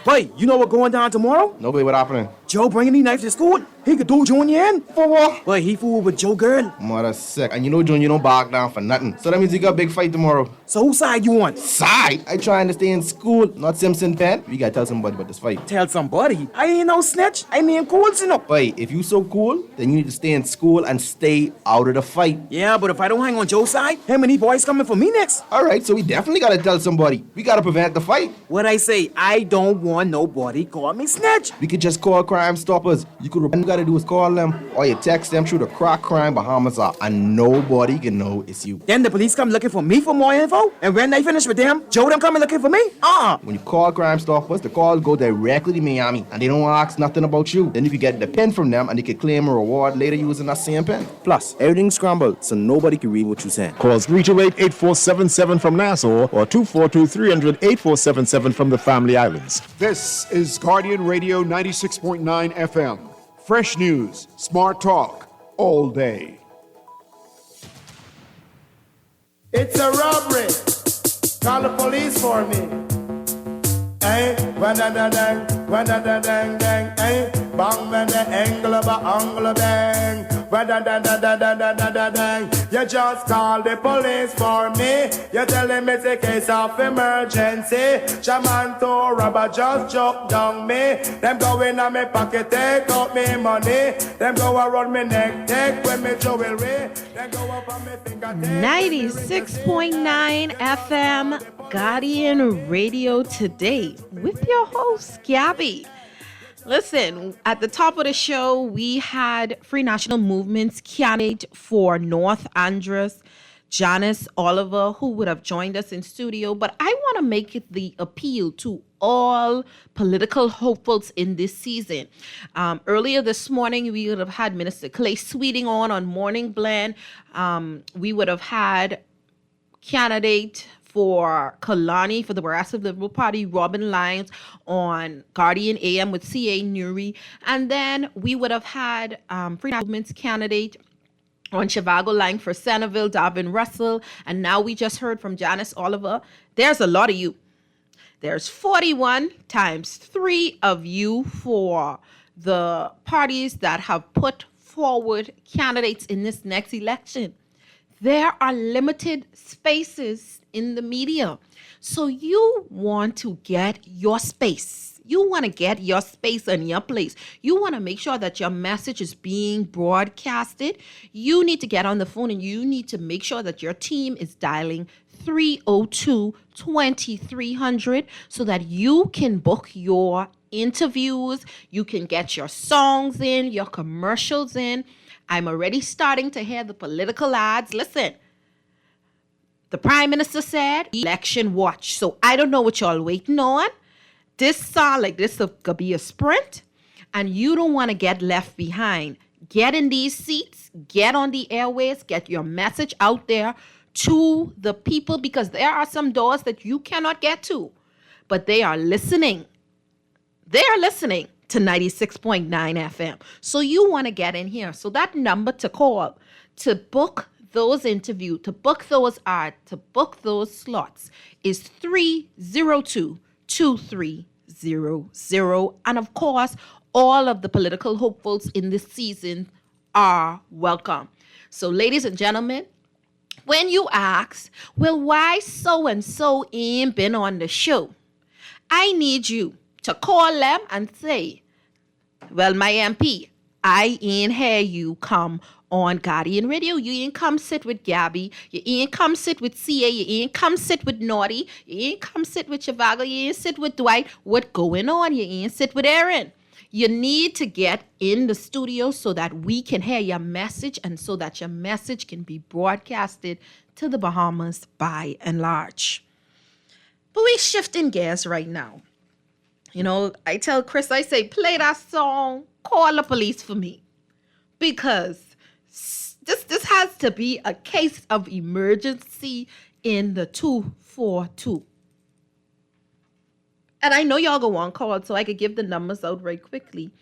Boy, you know what going down tomorrow? No, boy, what happening? Joe bringing these knives to school. He could do Junior in. For what? Boy, he fooled with Joe girl. Mother sick. And you know Junior don't back down for nothing. So that means you got a big fight tomorrow. So whose side you on? Side? I trying to stay in school, not Simpson Pen. We gotta tell somebody about this fight. Tell somebody? I ain't no snitch. I mean cool, you know. Boy, if you so cool, then you need to stay in school and stay out of the fight. Yeah, but if I don't hang on Joe's side, him and he boys coming for me next. Alright, so we definitely gotta tell somebody. We gotta prevent the fight. What I say, I don't want nobody call me snitch. We could just call Crime Stoppers. You gotta do is call them, or you text them through the Crack Crime Bahamas app, and nobody can know it's you. Then the police come looking for me for more info, and when they finish with them, Joe them coming looking for me? When you call Crime Stoppers, the call go directly to Miami, and they don't ask nothing about you. Then you can get the pen from them, and they can claim a reward later using that same pen. Plus, everything's scrambled, so nobody can read what you're saying. Call 328-8477 from Nassau or 242-300-8477 from the Family Islands. This is Guardian Radio 96.9 FM. Fresh news, smart talk, all day. It's a robbery. Call the police for me. Eh? Wa-da-da-dang, wa-da-da-dang-dang, eh? Bang, man, the angle of a angle bang. Wa-da-da-da-da-da-da-da-dang. You just call the police for me. You tell them it's a case of emergency. Shaman to robber just joke down me. Them go in on me pocket, take out me money. Them go around me neck, take with me jewelry. Them go up on me finger, 96.9 FM Guardian Radio Today with your host, Gabby. Listen, at the top of the show, we had Free National Movement's candidate for North Andros, Janice Oliver, who would have joined us in studio. But I want to make it the appeal to all political hopefuls in this season. Earlier this morning, we would have had Minister Clay Sweeting on Morning Blend. We would have had candidate for Kalani for the Progressive Liberal Party, Robin Lyons, on Guardian AM with C.A. Nuri. And then we would have had Free Movement's candidate on Chivago Lang for Centerville, Darvin Russell. And now we just heard from Janice Oliver. There's a lot of you. There's 41 times 3 of you for the parties that have put forward candidates in this next election. There are limited spaces in the media. So you want to get your space. You want to get your space and your place. You want to make sure that your message is being broadcasted. You need to get on the phone and you need to make sure that your team is dialing 302-2300 so that you can book your interviews, you can get your songs in, your commercials in. I'm already starting to hear the political ads. Listen, the Prime Minister said, election watch. So I don't know what y'all waiting on. This sound like this could be a sprint, and you don't want to get left behind. Get in these seats, get on the airways, get your message out there to the people, because there are some doors that you cannot get to, but they are listening. They are listening to 96.9 FM. So you want to get in here. So that number to call to book those interviews, to book those ads, to book those slots is 302-2300. And of course, all of the political hopefuls in this season are welcome. So ladies and gentlemen, when you ask, well, why so-and-so ain't been on the show? I need you to call them and say, well, my MP, I ain't hear you come on Guardian Radio. You ain't come sit with Gabby. You ain't come sit with CA. You ain't come sit with Naughty. You ain't come sit with Chivago. You ain't sit with Dwight. What going on? You ain't sit with Aaron. You need to get in the studio so that we can hear your message and so that your message can be broadcasted to the Bahamas by and large. But we're shifting gears right now. You know, I tell Chris, I say, play that song, call the police for me. Because this has to be a case of emergency in the 242. And I know y'all go on call, so I could give the numbers out right quickly.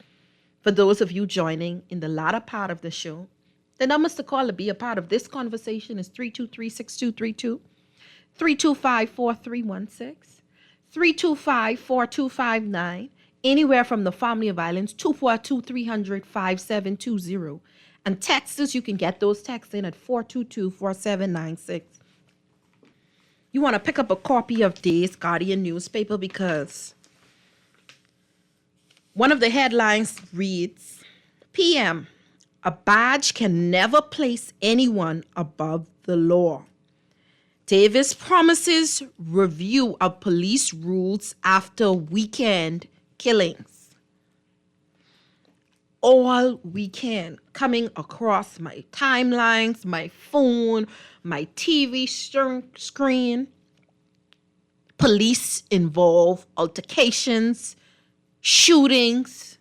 For those of you joining in the latter part of the show, the numbers to call to be a part of this conversation is 323-6232, 325-4316, 325-4259, anywhere from the Family of Islands, 242-300-5720. And texts, you can get those texts in at 422-4796. You want to pick up a copy of today's Guardian newspaper because one of the headlines reads, PM, a badge can never place anyone above the law. Davis promises review of police rules after weekend killings. All weekend coming across my timelines, my phone, my TV screen. Police involved altercations, shootings,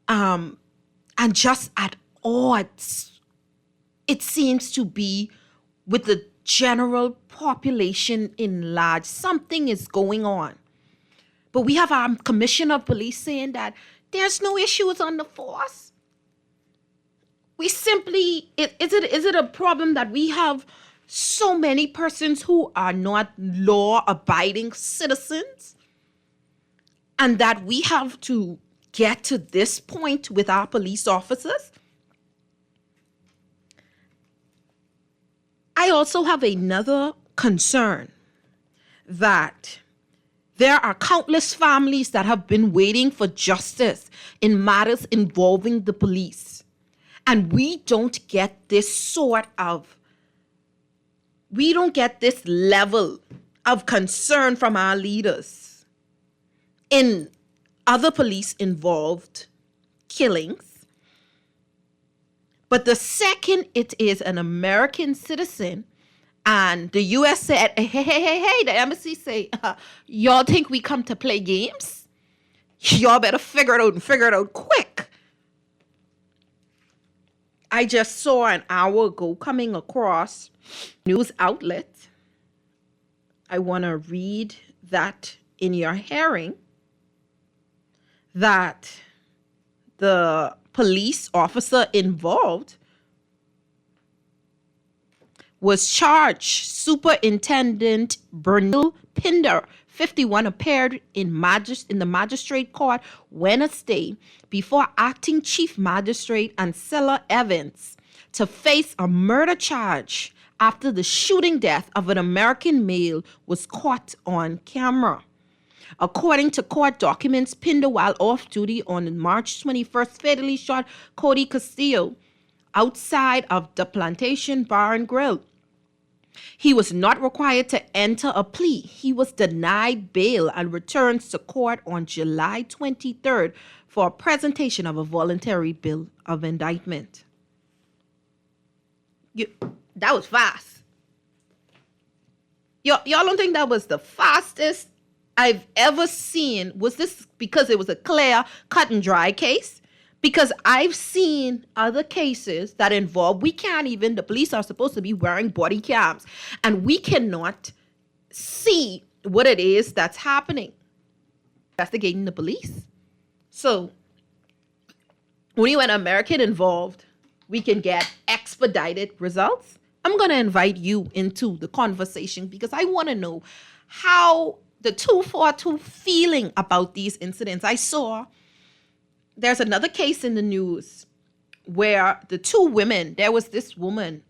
and just at odds, it seems to be with the general population in large. Something is going on. But we have our commissioner of police saying that there's no issues on the force. We simply, is it a problem that we have so many persons who are not law-abiding citizens? And that we have to get to this point with our police officers? I also have another concern that there are countless families that have been waiting for justice in matters involving the police. And we don't get this level of concern from our leaders in other police involved killings. But the second it is an American citizen, and the U.S. said, hey, the embassy say, y'all think we come to play games? Y'all better figure it out and figure it out quick. I just saw an hour ago coming across news outlet. I want to read that in your hearing, that the police officer involved was charged. Superintendent Bernil Pinder, 51, appeared in the magistrate court Wednesday before acting chief magistrate Ancilla Evans to face a murder charge after the shooting death of an American male was caught on camera. According to court documents, Pinder, while off duty on March 21st, fatally shot Cody Castillo outside of the Plantation Bar and Grill. He was not required to enter a plea. He was denied bail and returns to court on July 23rd for a presentation of a voluntary bill of indictment. That was fast. Y'all don't think that was the fastest I've ever seen? Was this because it was a clear, cut and dry case? Because I've seen other cases that involve, the police are supposed to be wearing body cams, and we cannot see what it is that's happening. Investigating the police. So, only when American involved, we can get expedited results. I'm going to invite you into the conversation because I want to know how the 242 feeling about these incidents. I saw there's another case in the news where the two women, there was this woman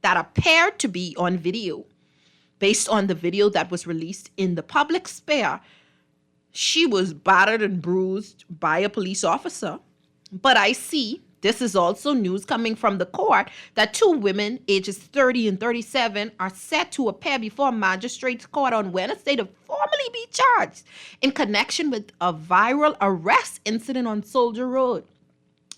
that appeared to be on video, based on the video that was released in the public sphere. She was battered and bruised by a police officer. But I see, this is also news coming from the court, that two women, ages 30 and 37, are set to appear before a magistrate's court on Wednesday to formally be charged in connection with a viral arrest incident on Soldier Road.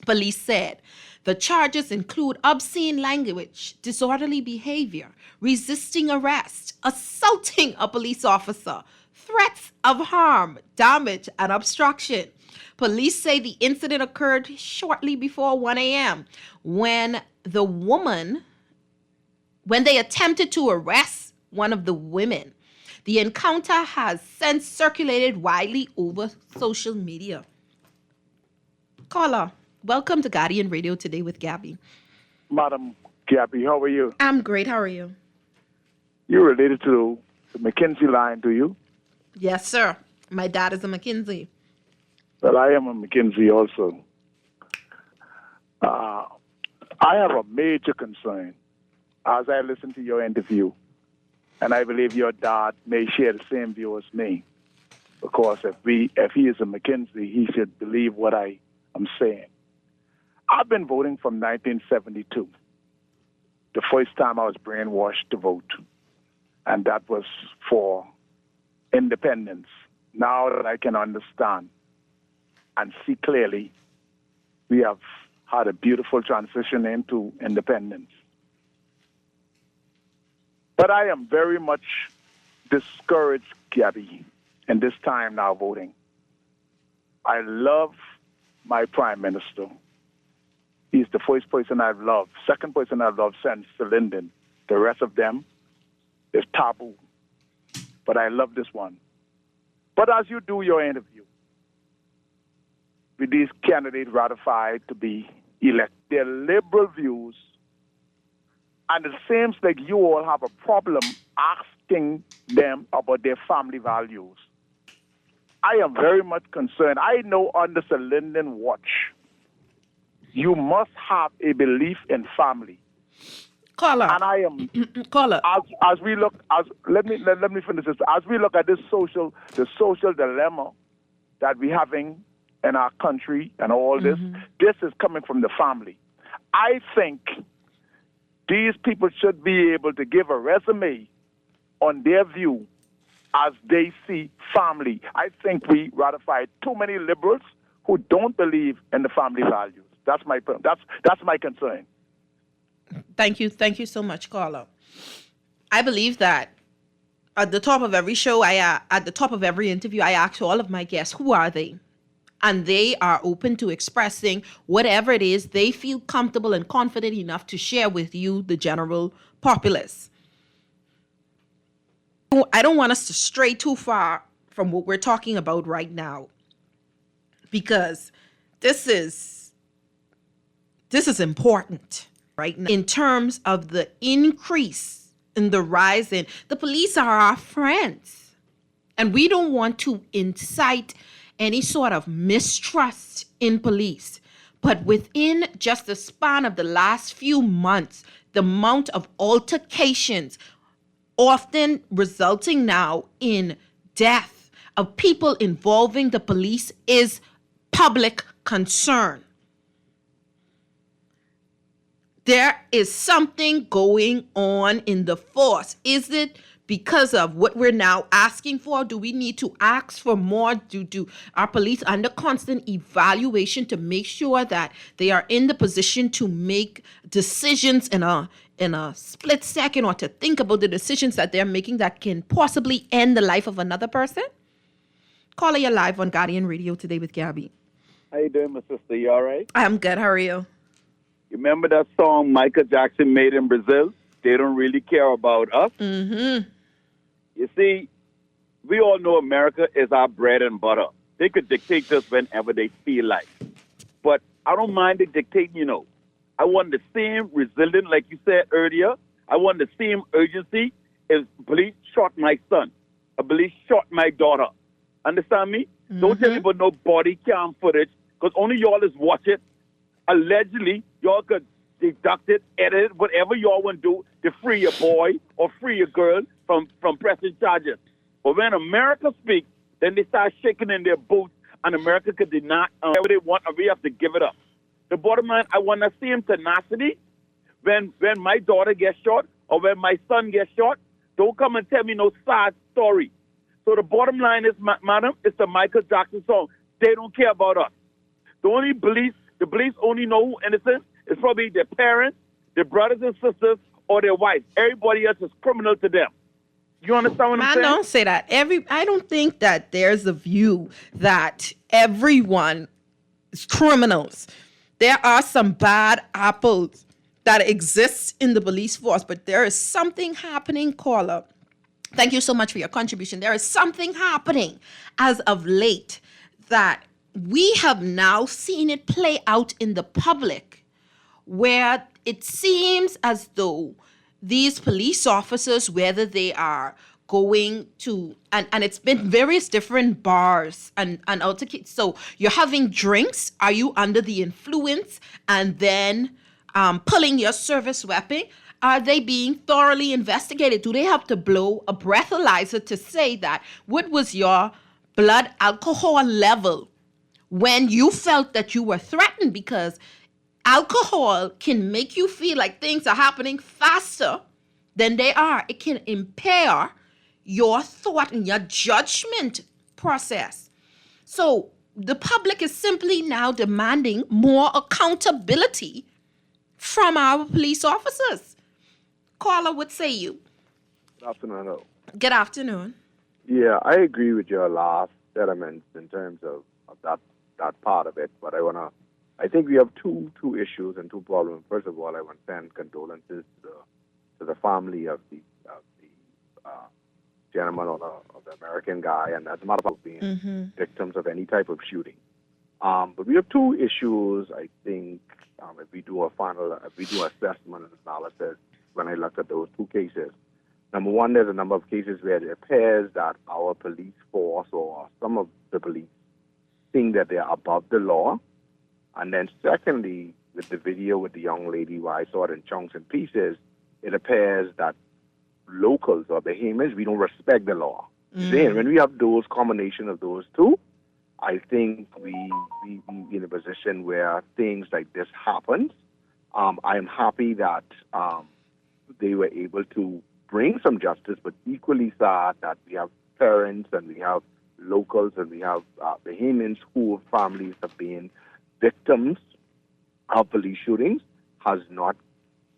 Police said the charges include obscene language, disorderly behavior, resisting arrest, assaulting a police officer, threats of harm, damage, and obstruction. Police say the incident occurred shortly before 1 a.m. when they attempted to arrest one of the women. The encounter has since circulated widely over social media. Caller, welcome to Guardian Radio Today with Gabby. Madam Gabby, how are you? I'm great. How are you? You're related to the McKinsey line, do you? Yes, sir. My dad is a McKinsey. Well, I am a McKinsey also. I have a major concern as I listen to your interview, and I believe your dad may share the same view as me, because if he is a McKinsey, he should believe what I am saying. I've been voting from 1972, the first time I was brainwashed to vote, and that was for independence. Now that I can understand and see clearly, we have had a beautiful transition into independence. But I am very much discouraged, Gabby, in this time now voting. I love my prime minister. He's the first person I've loved. Second person I've loved since Lyndon. The rest of them is taboo. But I love this one. But as you do your interview, with these candidates ratified to be elected, their liberal views, and it seems like you all have a problem asking them about their family values. I am very much concerned. I know under the Lyndon watch, you must have a belief in family. Caller. And I am caller. As we look, let me finish this. As we look at the social dilemma that we're having in our country and all this is coming from the family. I think these people should be able to give a resume on their view as they see family. I think we ratified too many liberals who don't believe in the family values. That's my concern. Thank you so much, caller. I believe that at the top of every show, at the top of every interview, I ask all of my guests, who are they? And they are open to expressing whatever it is they feel comfortable and confident enough to share with you, the general populace. I don't want us to stray too far from what we're talking about right now, because this is important right now in terms of the increase in the rise in the police are our friends, and we don't want to incite any sort of mistrust in police. But within just the span of the last few months, the amount of altercations, often resulting now in death of people involving the police, is public concern. There is something going on in the force. Is it because of what we're now asking for? Do we need to ask for more? Do our police under constant evaluation to make sure that they are in the position to make decisions in a split second, or to think about the decisions that they're making that can possibly end the life of another person? Caller, you're live on Guardian Radio Today with Gabby. How you doing, my sister? You all right? I'm good. How are you? You remember that song Michael Jackson made in Brazil? They don't really care about us. Mm-hmm. You see, we all know America is our bread and butter. They could dictate us whenever they feel like. But I don't mind the dictating, you know. I want the same resilience, like you said earlier. I want the same urgency if police shot my son, or police shot my daughter. Understand me? Mm-hmm. Don't tell me about no body cam footage, because only y'all is watch it. Allegedly, y'all could deduct it, edit it, whatever y'all want to do to free a boy or free a girl from pressing charges. But when America speaks, then they start shaking in their boots, and America could deny whatever they want, and we have to give it up. The bottom line, I want the same tenacity when my daughter gets shot or when my son gets shot. Don't come and tell me no sad story. So the bottom line is, madam, it's the Michael Jackson song. They don't care about us. The police only know who innocent. It's probably their parents, their brothers and sisters, or their wives. Everybody else is criminal to them. You understand what I'm saying? Don't say that. I don't think that there's a view that everyone is criminals. There are some bad apples that exists in the police force, but there is something happening, caller. Thank you so much for your contribution. There is something happening as of late that we have now seen it play out in the public, where it seems as though these police officers, whether they are going to, and it's been various different bars and altercations. So you're having drinks. Are you under the influence? And then pulling your service weapon. Are they being thoroughly investigated? Do they have to blow a breathalyzer to say that what was your blood alcohol level when you felt that you were threatened? Because alcohol can make you feel like things are happening faster than they are. It can impair your thought and your judgment process. So the public is simply now demanding more accountability from our police officers. Caller, what say you? Good afternoon. Hello. Good afternoon. Yeah, I agree with your last sentiments in terms of that part of it, but I think we have two issues and two problems. First of all, I want to send condolences to the family of the gentleman or the American guy, and as a matter of fact, being victims of any type of shooting. But we have two issues. I think if we do assessment and analysis, when I look at those two cases, number one, there's a number of cases where it appears that our police force or some of the police think that they are above the law. And then secondly, with the video with the young lady where I saw it in chunks and pieces, it appears that locals or Bahamians, we don't respect the law. Then when we have those combination of those two, I think we in a position where things like this happens. I am happy that they were able to bring some justice, but equally sad that we have parents and we have locals and we have Bahamians whose families have been victims of police shootings has not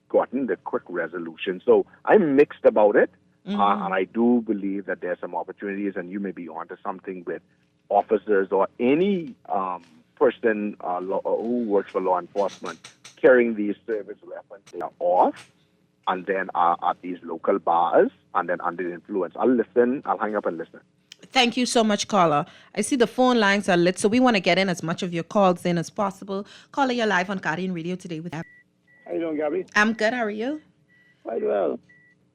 gotten the quick resolution. So I'm mixed about it, and I do believe that there's some opportunities, and you may be onto something with officers or any person who works for law enforcement carrying these service weapons. They are off, and then are at these local bars, and then under the influence. I'll listen. I'll hang up and listen. Thank you so much, caller. I see the phone lines are lit, so we want to get in as much of your calls in as possible. Caller, you're live on Guardian Radio today with Abby. How you doing, Gabby? I'm good. How are you? Quite well.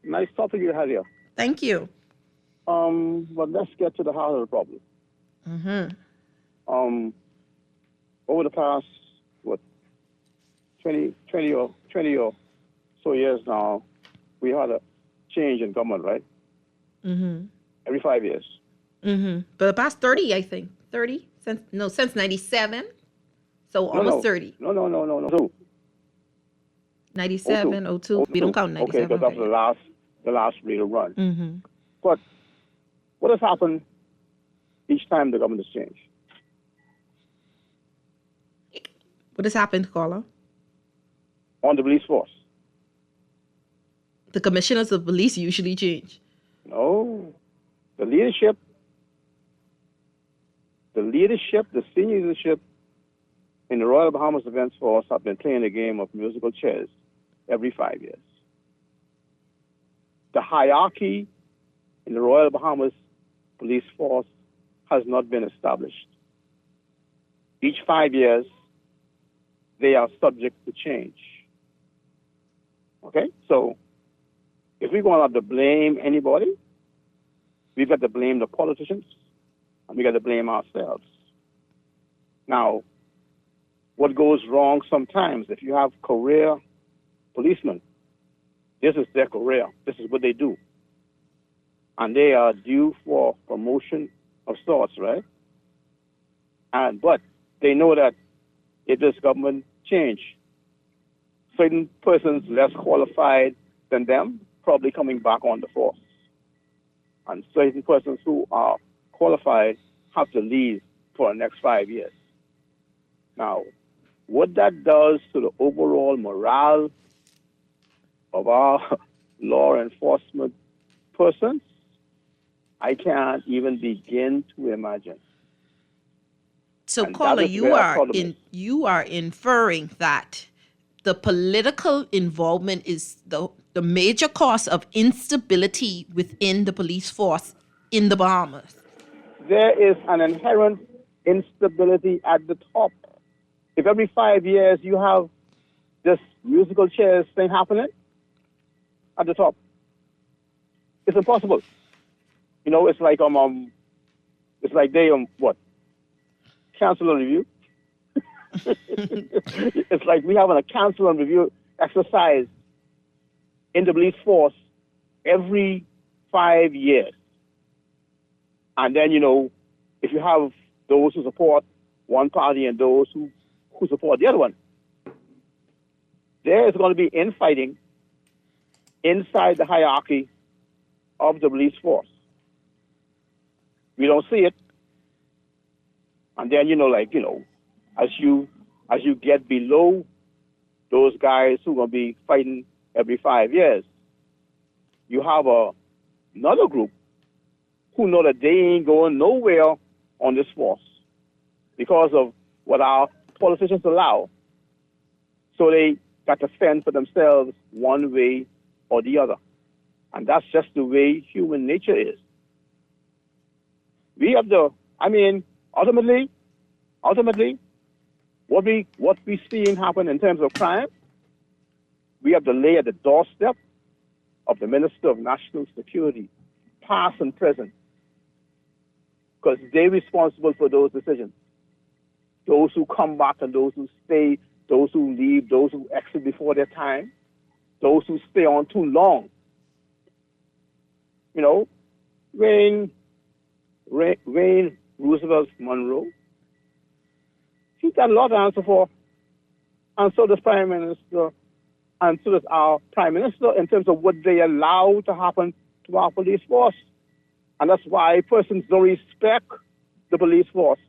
Nice topic you had here. Thank you. But let's get to the heart of the problem. Over the past 20 or so years now, we had a change in government, right? Every 5 years. But the past 30, I think. 30? Since 97. So almost 30. No. 97, 02. We don't count 97. Okay, because that's the last real run. But what has happened each time the government has changed? What has happened, caller? On the police force. The commissioners of police usually change. No. The leadership, the senior leadership in the Royal Bahamas Defense Force have been playing a game of musical chairs every 5 years. The hierarchy in the Royal Bahamas Police Force has not been established. Each 5 years, they are subject to change. Okay? So, if we're going to have to blame anybody, we've got to blame the politicians, and we got to blame ourselves. Now, what goes wrong sometimes, if you have career policemen, this is their career. This is what they do. And they are due for promotion of sorts, right? But they know that if this government change, certain persons less qualified than them probably coming back on the force. And certain persons who are qualified have to leave for the next 5 years. Now, what that does to the overall morale of our law enforcement persons I can't even begin to imagine. So, And caller, that is where our problem is. you are inferring that the political involvement is the major cause of instability within the police force in the Bahamas. There is an inherent instability at the top. If every 5 years you have this musical chairs thing happening at the top, it's impossible. You know, it's like they cancel and review. It's like we having a cancel and review exercise in the police force every 5 years. And then, you know, if you have those who support one party and those who support the other one, there is going to be infighting inside the hierarchy of the police force. We don't see it. And then, as you get below those guys who are going to be fighting every 5 years, you have another group who know that they ain't going nowhere on this force because of what our politicians allow. So they got to fend for themselves one way or the other. And that's just the way human nature is. We have ultimately, what we seeing happen in terms of crime, we have to lay at the doorstep of the Minister of National Security, past and present, because they're responsible for those decisions. Those who come back and those who stay, those who leave, those who exit before their time, those who stay on too long. You know, Wayne Roosevelt Monroe, he got a lot to answer for, and so does Prime Minister, and so does our Prime Minister in terms of what they allow to happen to our police force. And that's why persons don't respect the police force.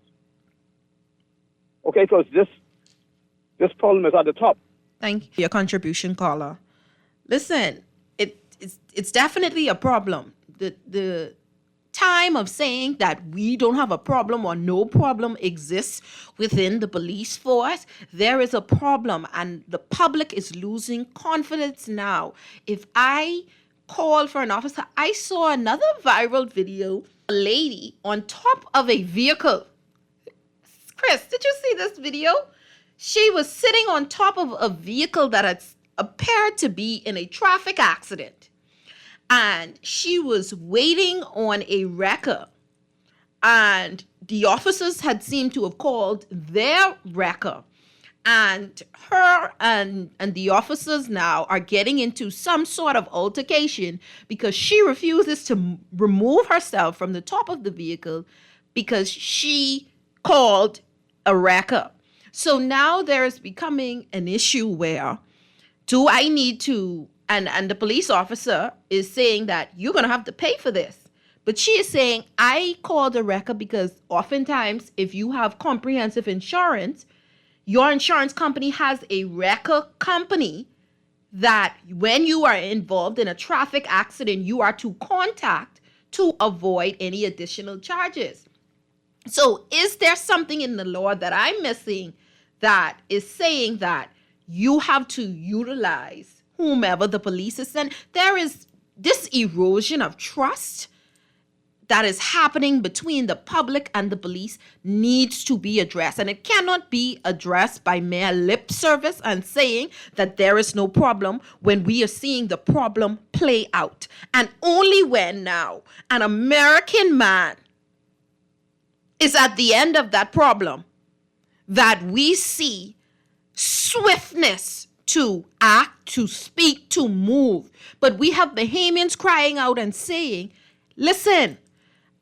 Okay, because this problem is at the top. Thank you for your contribution, caller. Listen, it's definitely a problem. The time of saying that we don't have a problem or no problem exists within the police force, there is a problem, and the public is losing confidence now. If I call for an officer, I saw another viral video, a lady on top of a vehicle. Chris, did you see this video? She was sitting on top of a vehicle that had appeared to be in a traffic accident. And she was waiting on a wrecker. And the officers had seemed to have called their wrecker. And her and the officers now are getting into some sort of altercation because she refuses to remove herself from the top of the vehicle because she called a wrecker. So now there is becoming an issue where do I need to, and the police officer is saying that you're going to have to pay for this. But she is saying, I called a wrecker because oftentimes if you have comprehensive insurance, your insurance company has a wrecker company that when you are involved in a traffic accident, you are to contact to avoid any additional charges. So is there something in the law that I'm missing that is saying that you have to utilize whomever the police is sent? There is this erosion of trust that is happening between the public and the police needs to be addressed. And it cannot be addressed by mere lip service and saying that there is no problem when we are seeing the problem play out. And only when now an American man is at the end of that problem that we see swiftness to act, to speak, to move. But we have Bahamians crying out and saying, listen,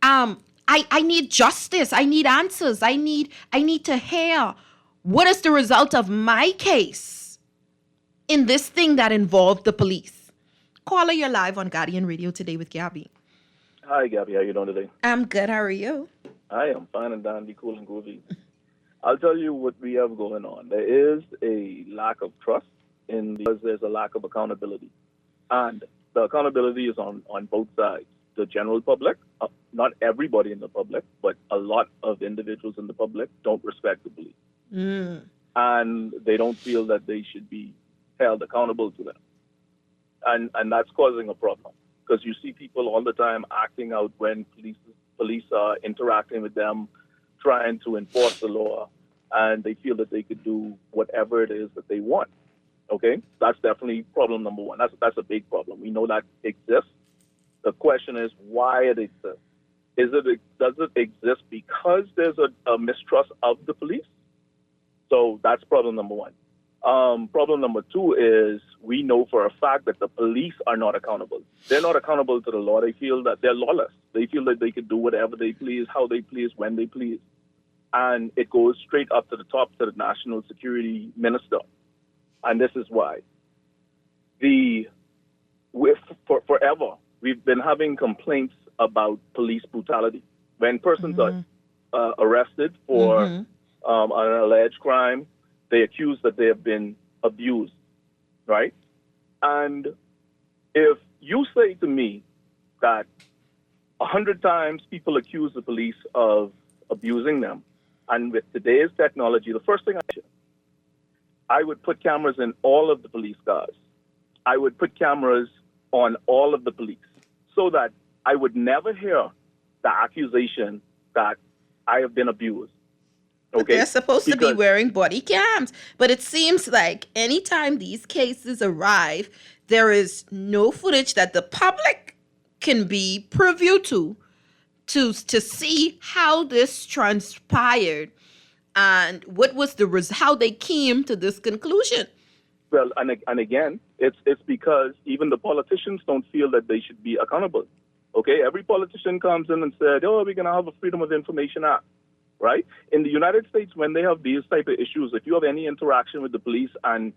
I need justice. I need answers. I need to hear what is the result of my case in this thing that involved the police. Caller, you're live on Guardian Radio today with Gabby. Hi, Gabby. How you doing today? I'm good. How are you? I am fine and dandy, cool and groovy. I'll tell you what we have going on. There is a lack of trust because there's a lack of accountability. And the accountability is on both sides. the general public, not everybody in the public, but a lot of individuals in the public don't respect the police. And they don't feel that they should be held accountable to them. And that's causing a problem, because you see people all the time acting out when police are interacting with them, trying to enforce the law, and they feel that they could do whatever it is that they want. Okay, that's definitely problem number one. That's a big problem. We know that exists. The question is why it exists. Does it exist because there's a mistrust of the police? So that's problem number one. Problem number two is we know for a fact that the police are not accountable. They're not accountable to the law. They feel that they're lawless. They feel that they can do whatever they please, how they please, when they please. And it goes straight up to the top to the national security minister. And this is why. Forever, we've been having complaints about police brutality. When persons are arrested for an alleged crime, they accuse that they have been abused, right? And if you say to me that 100 times people accuse the police of abusing them, and with today's technology, the first thing I would put cameras in all of the police cars. I would put cameras on all of the police so that I would never hear the accusation that I have been abused. Okay? They're supposed to be wearing body cams. But it seems like anytime these cases arrive, there is no footage that the public can be privy to see how this transpired and what was how they came to this conclusion. Well, and again, it's because even the politicians don't feel that they should be accountable. Okay, every politician comes in and said, "Oh, we're going to have a Freedom of Information Act," right? In the United States, when they have these type of issues, if you have any interaction with the police and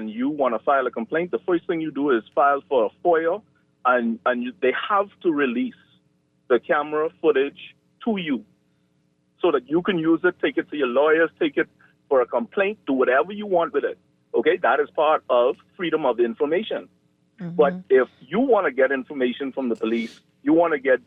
you want to file a complaint, the first thing you do is file for a FOIA, and they have to release the camera footage to you so that you can use it, take it to your lawyers, take it for a complaint, do whatever you want with it. Okay, that is part of freedom of information. But if you want to get information from the police, you want to get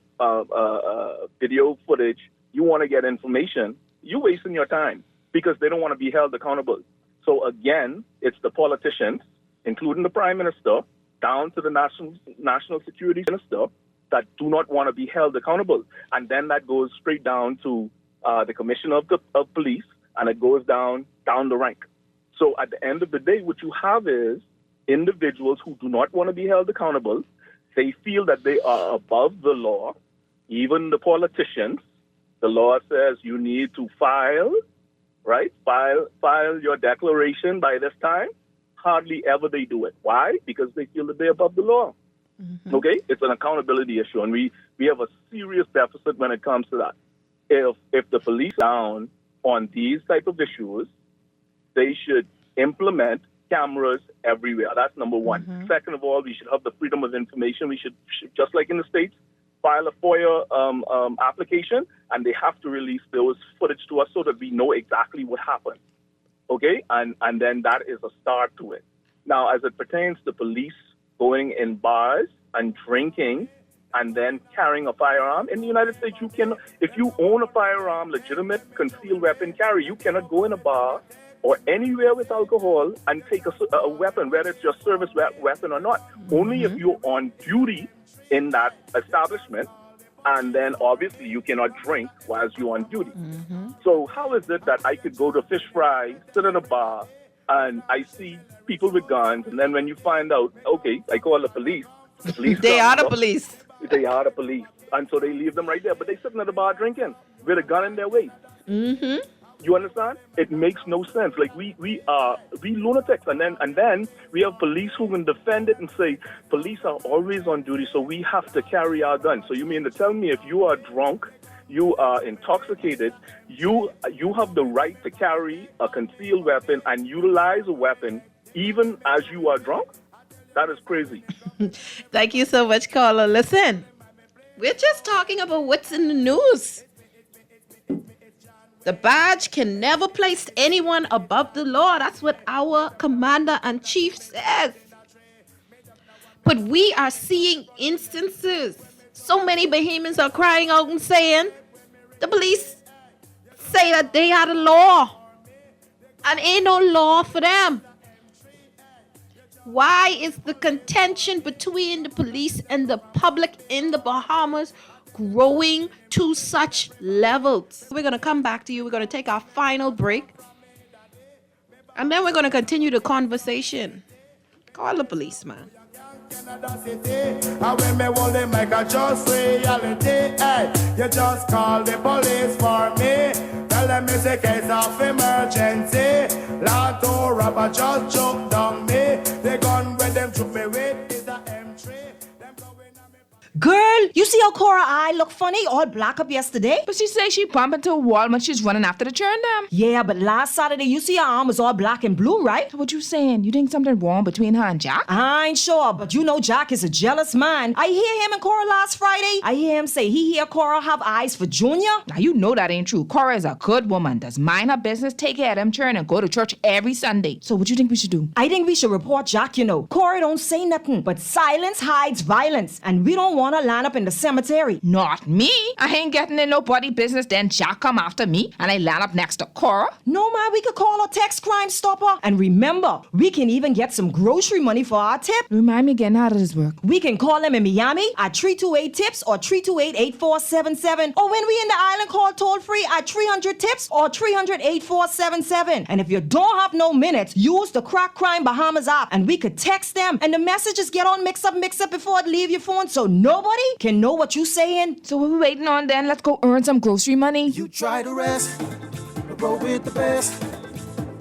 video footage, you want to get information, you're wasting your time because they don't want to be held accountable. So again, it's the politicians, including the Prime Minister, down to the National Security Minister, that do not want to be held accountable. And then that goes straight down to the Commissioner of Police, and it goes down the rank. So at the end of the day, what you have is individuals who do not want to be held accountable. They feel that they are above the law. Even the politicians, the law says you need to file, right? File your declaration by this time. Hardly ever they do it. Why? Because they feel that they're above the law. Okay? It's an accountability issue, and we have a serious deficit when it comes to that. If the police are down on these type of issues, they should implement cameras everywhere. That's number one. Second of all, we should have the freedom of information. We should just like in the States, file a FOIA application, and they have to release those footage to us so that we know exactly what happened. Okay? And then that is a start to it. Now, as it pertains to police going in bars and drinking and then carrying a firearm, in the United States, you can, if you own a firearm, legitimate concealed weapon carry, you cannot go in a bar or anywhere with alcohol and take a weapon, whether it's your service weapon or not. Only if you're on duty in that establishment, and then obviously you cannot drink whilst you're on duty. So how is it that I could go to Fish Fry, sit in a bar, and I see people with guns, and then when you find out, okay, I call the police. The police They are the police. They are the police. And so they leave them right there, but they sitting at the bar drinking with a gun in their waist. You understand? It makes no sense. Like we lunatics, and then we have police who can defend it and say police are always on duty, so we have to carry our guns. So you mean to tell me if you are drunk, you are intoxicated, you have the right to carry a concealed weapon and utilize a weapon even as you are drunk? That is crazy. Thank you so much, caller. Listen, we're just talking about what's in the news. The badge can never place anyone above the law. That's what our commander-in-chief says. But we are seeing instances So many Bahamians are crying out and saying, the police say that they are the law. And ain't no law for them. Why is the contention between the police and the public in the Bahamas growing to such levels? We're going to come back to you. We're going to take our final break. And then we're going to continue the conversation. Call the police, man. And when me hold the mic, I just reality. Hey, you just call the police for me. Tell them it's a case of emergency. Lotto robber just choke down me. The gun with them shoot me with is a M3. Girl, you see how Cora eye look funny, all black up yesterday? But she say she bump into a wall when she's running after the churn them. Yeah, but last Saturday, you see her arm was all black and blue, right? What you saying? You think something wrong between her and Jack? I ain't sure, but you know Jack is a jealous man. I hear him and Cora last Friday. I hear him say he hear Cora have eyes for Junior. Now you know that ain't true. Cora is a good woman, does mind her business, take care of them churn, and go to church every Sunday. So what you think we should do? I think we should report Jack, you know. Cora don't say nothing, but silence hides violence, and we don't want to line up in the cemetery. Not me. I ain't getting in nobody business. Then Jack come after me and I land up next to Cora. No, man, we could call a text Crime Stopper. And remember, we can even get some grocery money for our tip. Remind me again, how does this work? We can call them in Miami at 328-TIPS or 328-8477. Or when we in the island, call toll free at 300-TIPS or 300-8477. And if you don't have no minutes, use the Crack Crime Bahamas app and we could text them. And the messages get on mix up before it leave your phone so nobody can know what you saying. So what we waiting on then? Let's go earn some grocery money. You try to rest, but roll with the best.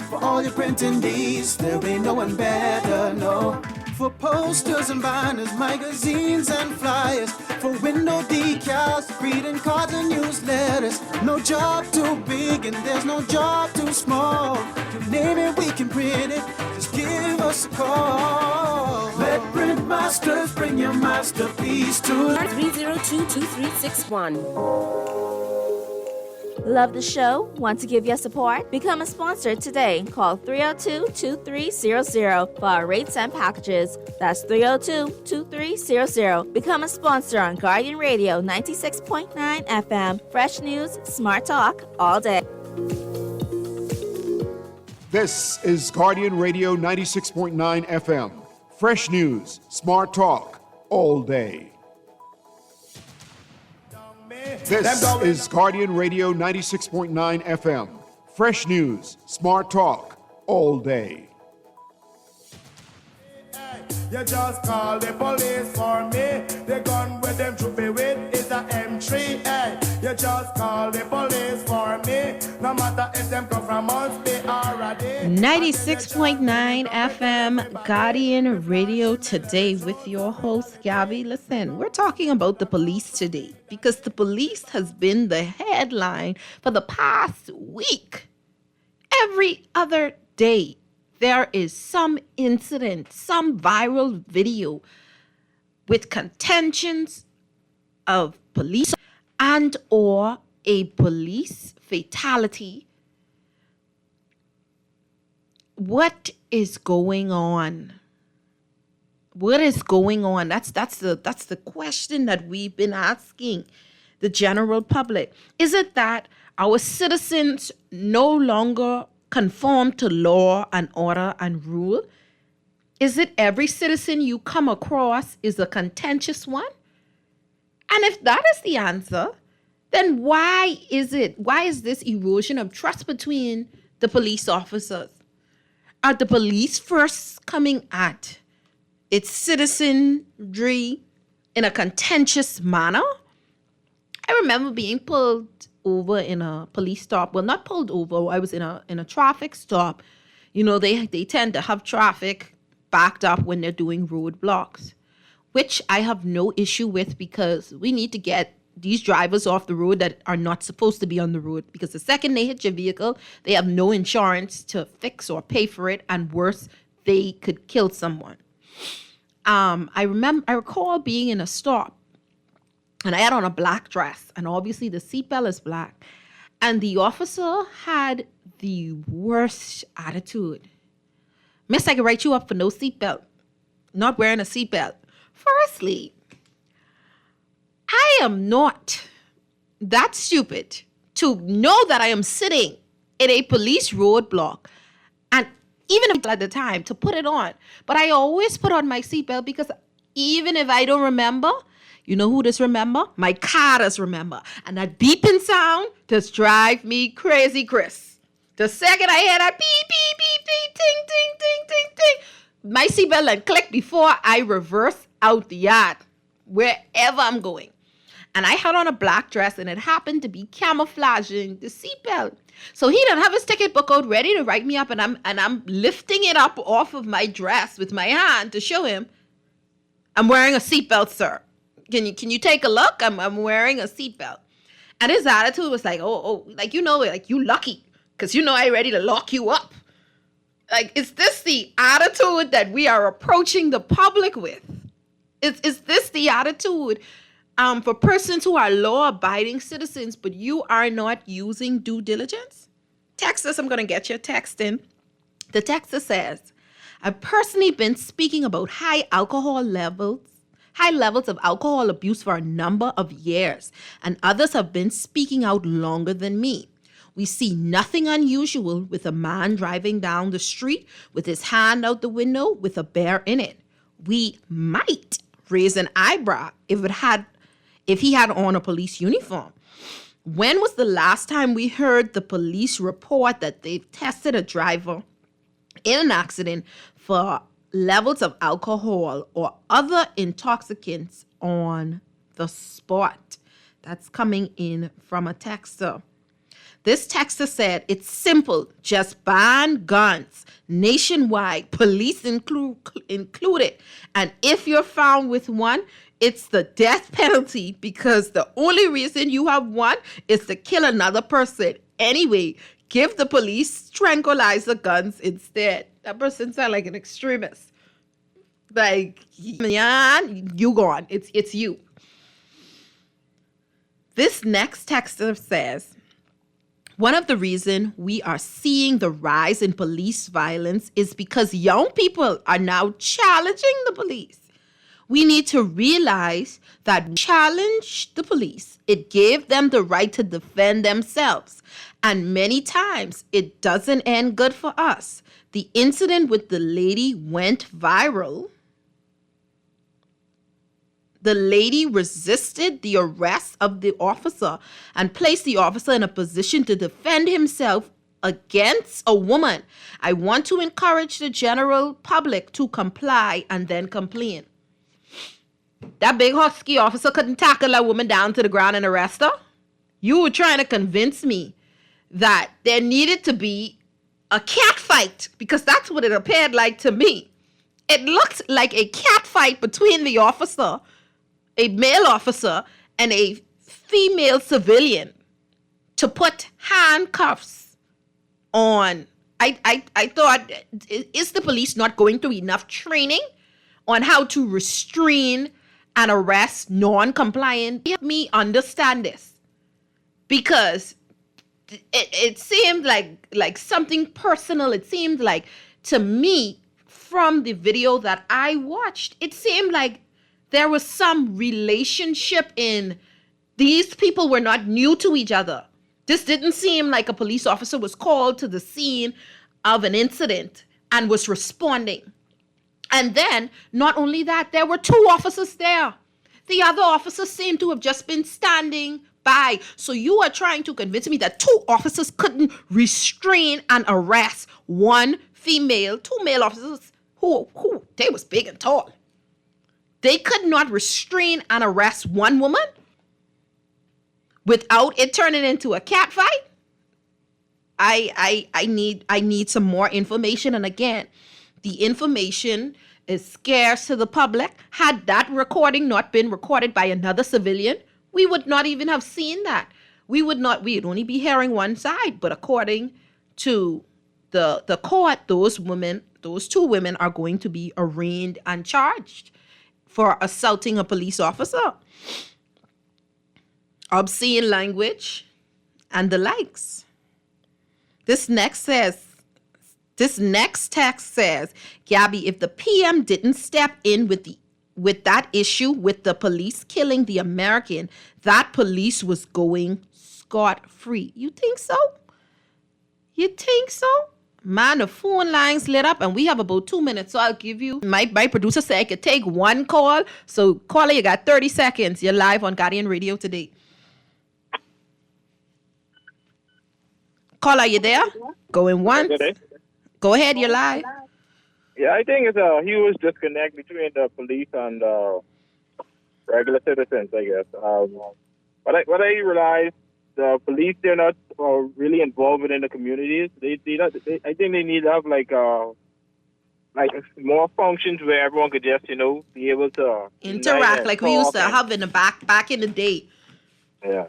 For all your printing needs, there ain't no one better, no. For posters and banners, magazines and flyers. For window decals, greeting cards and newsletters. No job too big and there's no job too small. You name it, we can print it. Just give us a call. Let Print Masters bring your masterpiece to 302-2361. Love the show? Want to give your support? Become a sponsor today. Call 302-2300 for our rates and packages. That's 302-2300. Become a sponsor on Guardian Radio 96.9 FM. Fresh news, smart talk, all day. This is Guardian Radio 96.9 FM. Fresh news, smart talk, all day. This is Guardian Radio 96.9 FM. Fresh news, smart talk, all day. You just call the police for me. The gun with them shoot me with is a M3. Hey, you just call the police for me. No matter if them come from us, they already. 96.9 FM Guardian Radio today with your host, Gabby. Listen, we're talking about the police today because the police has been the headline for the past week. Every other day, there is some incident, some viral video with contentions of police and or a police fatality. What is going on? What is going on? That's the question that we've been asking the general public. Is it that our citizens no longer conform to law and order and rule? Is it every citizen you come across is a contentious one? And if that is the answer, then why is this erosion of trust between the police officers? Are the police first coming at its citizenry in a contentious manner? I remember being pulled over in a police stop. Well, not pulled over. I was in a traffic stop. You know, they tend to have traffic backed up when they're doing roadblocks, which I have no issue with because we need to get these drivers off the road that are not supposed to be on the road, because the second they hit your vehicle, they have no insurance to fix or pay for it, and worse, they could kill someone. I recall being in a stop, and I had on a black dress, and obviously the seatbelt is black. And the officer had the worst attitude. Miss, I can write you up for no seatbelt. Not wearing a seatbelt. Firstly, I am not that stupid to know that I am sitting in a police roadblock, and even if at the time to put it on, but I always put on my seatbelt because even if I don't remember, you know who does remember? My car does remember. And that beeping sound does drive me crazy, Chris. The second I hear that beep, beep, beep, beep, ting, ting, ting, ting, ting, my seatbelt and click before I reverse out the yard, wherever I'm going. And I had on a black dress and it happened to be camouflaging the seatbelt. So he didn't have his ticket book out ready to write me up, and I'm lifting it up off of my dress with my hand to show him I'm wearing a seatbelt, sir. Can you take a look? I'm wearing a seatbelt. And his attitude was like, oh, like, you know, like, you lucky, because you know I ready to lock you up. Like, is this the attitude that we are approaching the public with? Is this the attitude for persons who are law-abiding citizens, but you are not using due diligence? Text us. I'm going to get your text in. The text says, I've personally been speaking about high levels of alcohol abuse for a number of years, and others have been speaking out longer than me. We see nothing unusual with a man driving down the street with his hand out the window with a bear in it. We might raise an eyebrow if he had on a police uniform. When was the last time we heard the police report that they've tested a driver in an accident for levels of alcohol or other intoxicants on the spot? That's coming in from a texter. This texter said, it's simple, just ban guns nationwide, police included. And if you're found with one, it's the death penalty, because the only reason you have one is to kill another person. Anyway, give the police tranquilizer guns instead. That person sounds like an extremist. Like, yeah, you gone. It's you. This next texter says, one of the reasons we are seeing the rise in police violence is because young people are now challenging the police. We need to realize that challenge the police. It gave them the right to defend themselves. And many times it doesn't end good for us. The incident with the lady went viral. The lady resisted the arrest of the officer and placed the officer in a position to defend himself against a woman. I want to encourage the general public to comply and then complain. That big husky officer couldn't tackle a woman down to the ground and arrest her. You were trying to convince me that there needed to be a cat fight, because that's what it appeared like to me. It looked like a cat fight between the officer, a male officer, and a female civilian to put handcuffs on. I thought, is the police not going through enough training on how to restrain and arrest non-compliant? Help me understand this, because it seemed like something personal. It seemed like, to me, from the video that I watched, it seemed like there was some relationship in these people were not new to each other. This didn't seem like a police officer was called to the scene of an incident and was responding. And then, not only that, there were two officers there. The other officers seemed to have just been standing by. So you are trying to convince me that two officers couldn't restrain and arrest one female, two male officers who they was big and tall. They could not restrain and arrest one woman without it turning into a cat fight? I need some more information. And again, the information is scarce to the public. Had that recording not been recorded by another civilian, we would not even have seen that. We'd only be hearing one side. But according to the court, those two women are going to be arraigned and charged for assaulting a police officer, obscene language, and the likes. This next text says, Gabby, if the PM didn't step in with the with that issue, with the police killing the American, that police was going scot-free. You think so? You think so? Man, the phone lines lit up and we have about 2 minutes. So I'll give you, my producer said I could take one call. So caller, you got 30 seconds. You're live on Guardian Radio today. Caller, you there? Going once. Go ahead, you're live. Yeah, I think it's a huge disconnect between the police and regular citizens, I guess. What I realize, the police, they're not really involved in the communities. I think they need to have like more functions where everyone could just, be able to interact like we used to have in the back in the day. Yeah.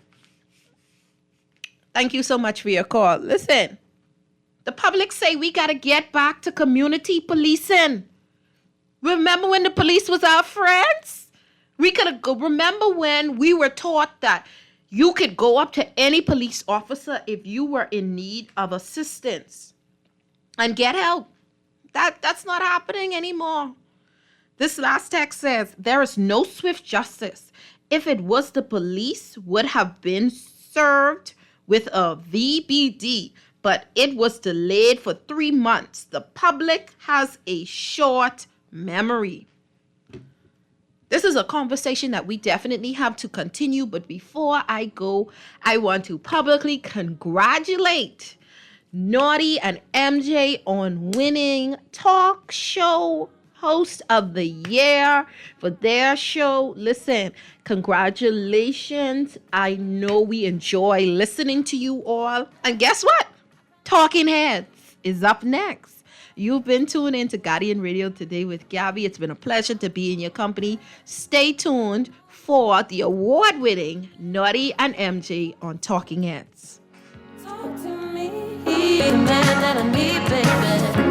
Thank you so much for your call. Listen, the public say we got to get back to community policing. Remember when the police was our friends? Remember when we were taught that you could go up to any police officer if you were in need of assistance and get help. That's not happening anymore. This last text says, there is no swift justice. If it was the police, would have been served with a VBD, but it was delayed for 3 months. The public has a short memory. This is a conversation that we definitely have to continue, but before I go, I want to publicly congratulate Naughty and MJ on winning Talk Show Host of the Year for their show. Listen, congratulations. I know we enjoy listening to you all. And guess what? Talking Heads is up next. You've been tuned in to Guardian Radio today with Gabby. It's been a pleasure to be in your company. Stay tuned for the award-winning Naughty and MJ on Talking Heads. Talk to me, man that I need, baby.